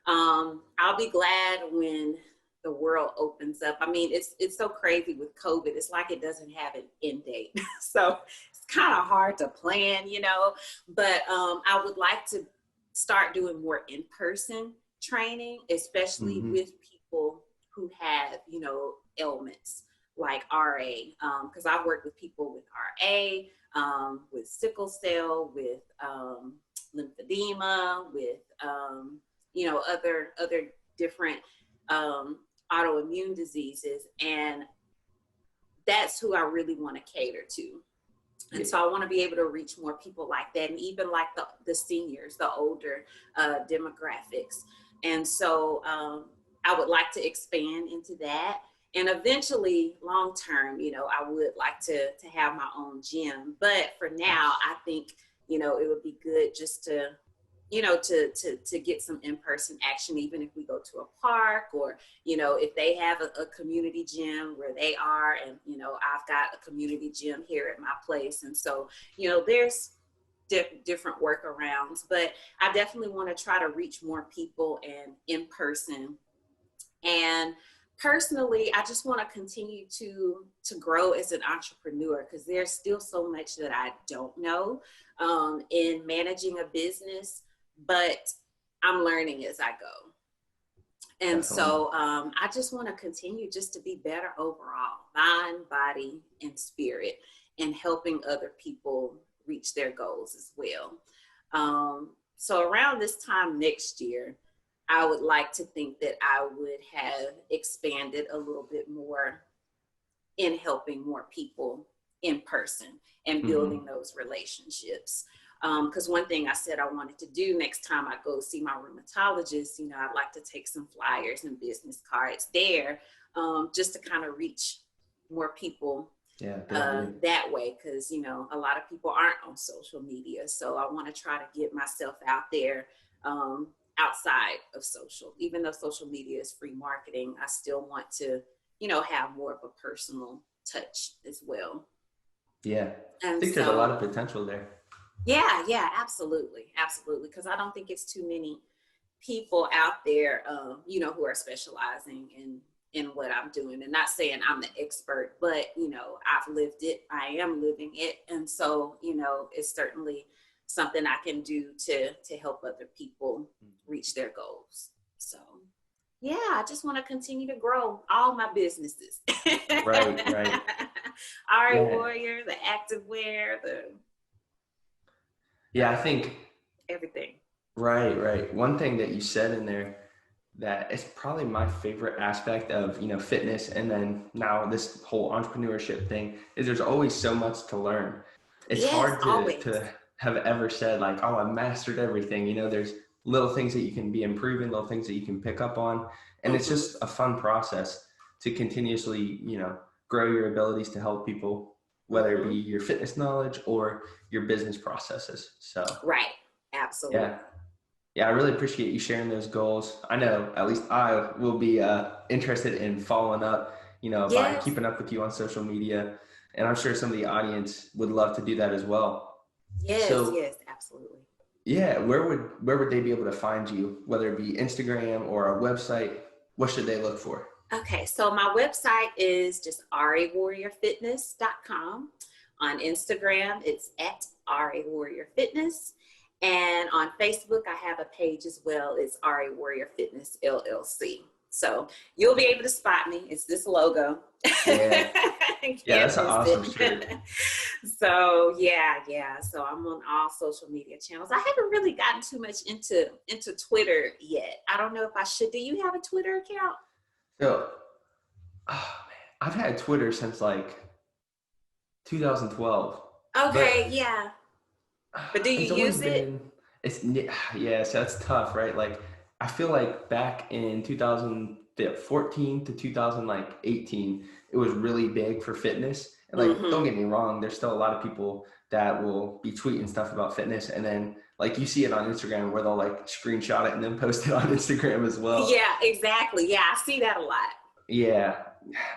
I'll be glad when the world opens up. I mean, it's so crazy with COVID. It's like it doesn't have an end date. So it's kind of hard to plan, you know. But I would like to start doing more in-person training, especially Hmm. with people who have, you know, ailments like RA, because I've worked with people with RA, with sickle cell, with lymphedema, with you know, other different autoimmune diseases, and that's who I really want to cater to. And Yeah. so I want to be able to reach more people like that, and even like the seniors, the older demographics. And so I would like to expand into that. And eventually, long term, you know, I would like to have my own gym. But for now, Nice. I think, you know, it would be good just to, you know, to get some in-person action, even if we go to a park, or you know, if they have a community gym where they are, and you know, I've got a community gym here at my place. And so, you know, there's different workarounds, but I definitely want to try to reach more people and in person. And personally, I just want to continue to grow as an entrepreneur, because there's still so much that I don't know in managing a business, but I'm learning as I go. And Definitely. so I just want to continue just to be better overall, mind, body, and spirit, and helping other people reach their goals as well. So around this time next year, I would like to think that I would have expanded a little bit more in helping more people in person and building Hmm. those relationships. Because one thing I said I wanted to do next time I go see my rheumatologist, you know, I'd like to take some flyers and business cards there, just to kind of reach more people Yeah, good idea. that way. Because, you know, a lot of people aren't on social media. So I want to try to get myself out there outside of social. Even though social media is free marketing, I still want to, you know, have more of a personal touch as well. Yeah. I And think there's a lot so of potential there. yeah, yeah, absolutely, absolutely. Because I don't think it's too many people out there, you know, who are specializing in what I'm doing. And not saying I'm the expert, but you know, I've lived it. I am living it, and so you know, it's certainly something I can do to help other people reach their goals. So yeah, I just want to continue to grow all my businesses. Right, right. Ari Yeah. Warrior, the activewear, the Yeah, I think everything. right, right. One thing that you said in there that is probably my favorite aspect of, fitness and then now this whole entrepreneurship thing is there's always so much to learn. It's Yes, hard always. to have ever said like, oh, I mastered everything. There's little things that you can be improving, little things that you can pick up on. And it's Mm-hmm. just a fun process to continuously, grow your abilities to help people, whether it be Mm-hmm. your fitness knowledge or your business processes. So Right. yeah. Absolutely. Yeah, I really appreciate you sharing those goals. I know at least I will be interested in following up, by Yes. keeping up with you on social media. And I'm sure some of the audience would love to do that as well. Yes. So Yes. Absolutely. Yeah, where would they be able to find you, whether it be Instagram or a website? What should they look for? Okay, so my website is just rawarriorfitness.com. On Instagram, it's at rawarriorfitness. And on Facebook, I have a page as well. It's RA Warrior Fitness LLC. So you'll be able to spot me. It's this logo. Yeah, yeah, Can't that's an miss awesome shirt. it. So yeah. So I'm on all social media channels. I haven't really gotten too much into Twitter yet. I don't know if I should. Do you have a Twitter account? So, oh man, I've had Twitter since like 2012, Okay, but yeah. But do you it's always use it? been it's yeah, so that's tough, right? Like I feel like back in 2014 to 2018, it was really big for fitness. And like, don't Mm-hmm. get me wrong, there's still a lot of people that will be tweeting stuff about fitness, and then like you see it on Instagram where they'll like screenshot it and then post it on Instagram as well. Yeah, exactly. Yeah, I see that a lot. Yeah,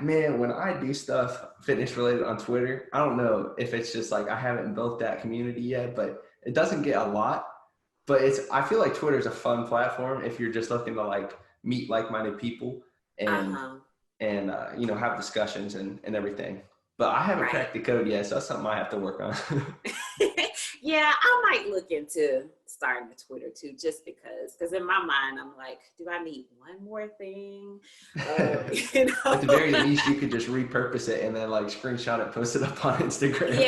man, when I do stuff fitness related on Twitter, I don't know if it's just like I haven't built that community yet, but it doesn't get a lot. But I feel like Twitter is a fun platform if you're just looking to like meet like-minded people and Uh-huh. have discussions and everything. But I haven't Right. cracked the code yet, so that's something I have to work on. Yeah, I might look into starting a Twitter too, just because in my mind I'm like, do I need one more thing? You At the very know? least, you could just repurpose it and then like screenshot it, post it up on Instagram.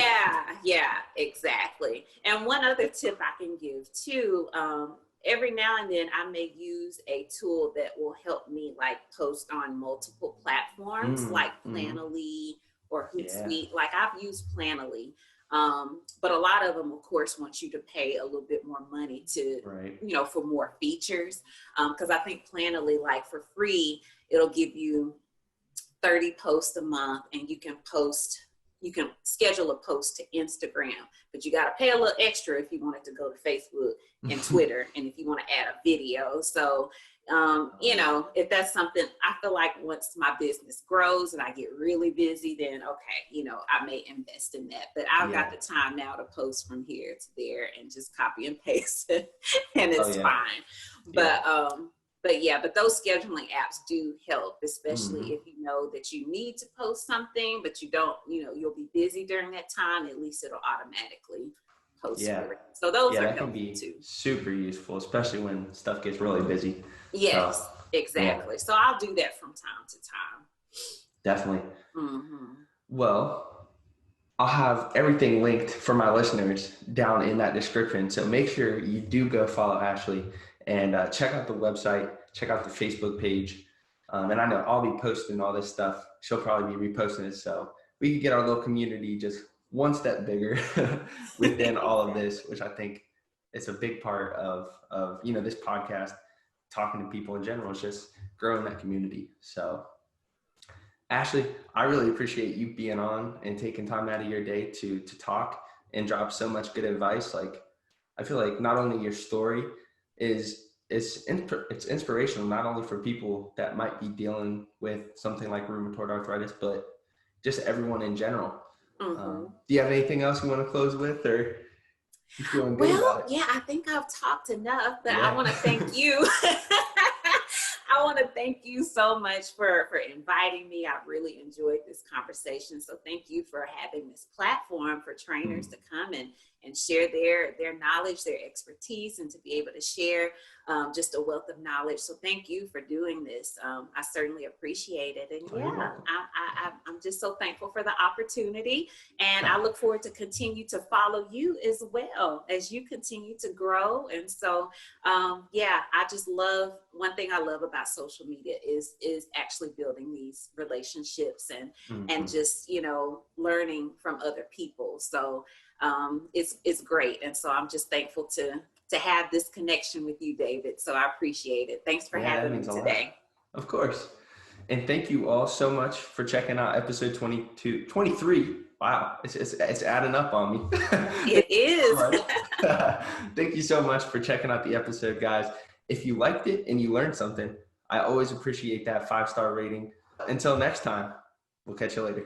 Yeah, exactly. And one other tip I can give too, every now and then I may use a tool that will help me like post on multiple platforms like Mm-hmm. Planoly or Yeah, Hootsuite. Like I've used Planoly. But a lot of them, of course, want you to pay a little bit more money to, right. for more features. Because I think Planoly, like for free, it'll give you 30 posts a month and you can schedule a post to Instagram, but you got to pay a little extra if you want it to go to Facebook and Twitter, and if you want to add a video. So, Oh yeah. if that's something, I feel like once my business grows and I get really busy, then okay, I may invest in that. But I've got Yeah. the time now to post from here to there and just copy and paste it, and Oh it's yeah. fine. Yeah. But those scheduling apps do help, especially Hmm. if you know that you need to post something, but you don't, you'll be busy during that time. At least it'll automatically post Yeah. for it. So those Yeah, are that can helpful be too. super useful, especially when stuff gets really busy. So, Yes, yeah, exactly. So I'll do that from time to time. definitely. Mm-hmm. Well, I'll have everything linked for my listeners down in that description. So make sure you do go follow Ashely and check out the website, check out the Facebook page. And I know I'll be posting all this stuff. She'll probably be reposting it. So we can get our little community just one step bigger within all of Exactly. this, which I think is a big part of this podcast, talking to people in general, is just growing that community. So Ashely, I really appreciate you being on and taking time out of your day to talk and drop so much good advice. Like, I feel like not only your story it's inspirational not only for people that might be dealing with something like rheumatoid arthritis, but just everyone in general. Mm-hmm. Do you have anything else you want to close with, or you feeling good about Well, it? yeah, I think I've talked enough, but I Yeah. want to thank you. I want to thank you so much for inviting me. I really enjoyed this conversation. So thank you for having this platform for trainers to come and share their knowledge, their expertise, and to be able to share just a wealth of knowledge. So thank you for doing this. I certainly appreciate it. And Oh, you're yeah, welcome. I'm just so thankful for the opportunity. And I look forward to continue to follow you as well as you continue to grow. And so, I just love, one thing I love about social media is actually building these relationships and Mm-hmm. just, learning from other people. So it's great. And so I'm just thankful to have this connection with you, David. So I appreciate it. Thanks for Yeah, that having me means a lot. today. Of course. And thank you all so much for checking out episode 22, 23. Wow, it's adding up on me. Thank It you so is. much. Thank you so much for checking out the episode, guys. If you liked it and you learned something, I always appreciate that 5-star rating. Until next time, we'll catch you later.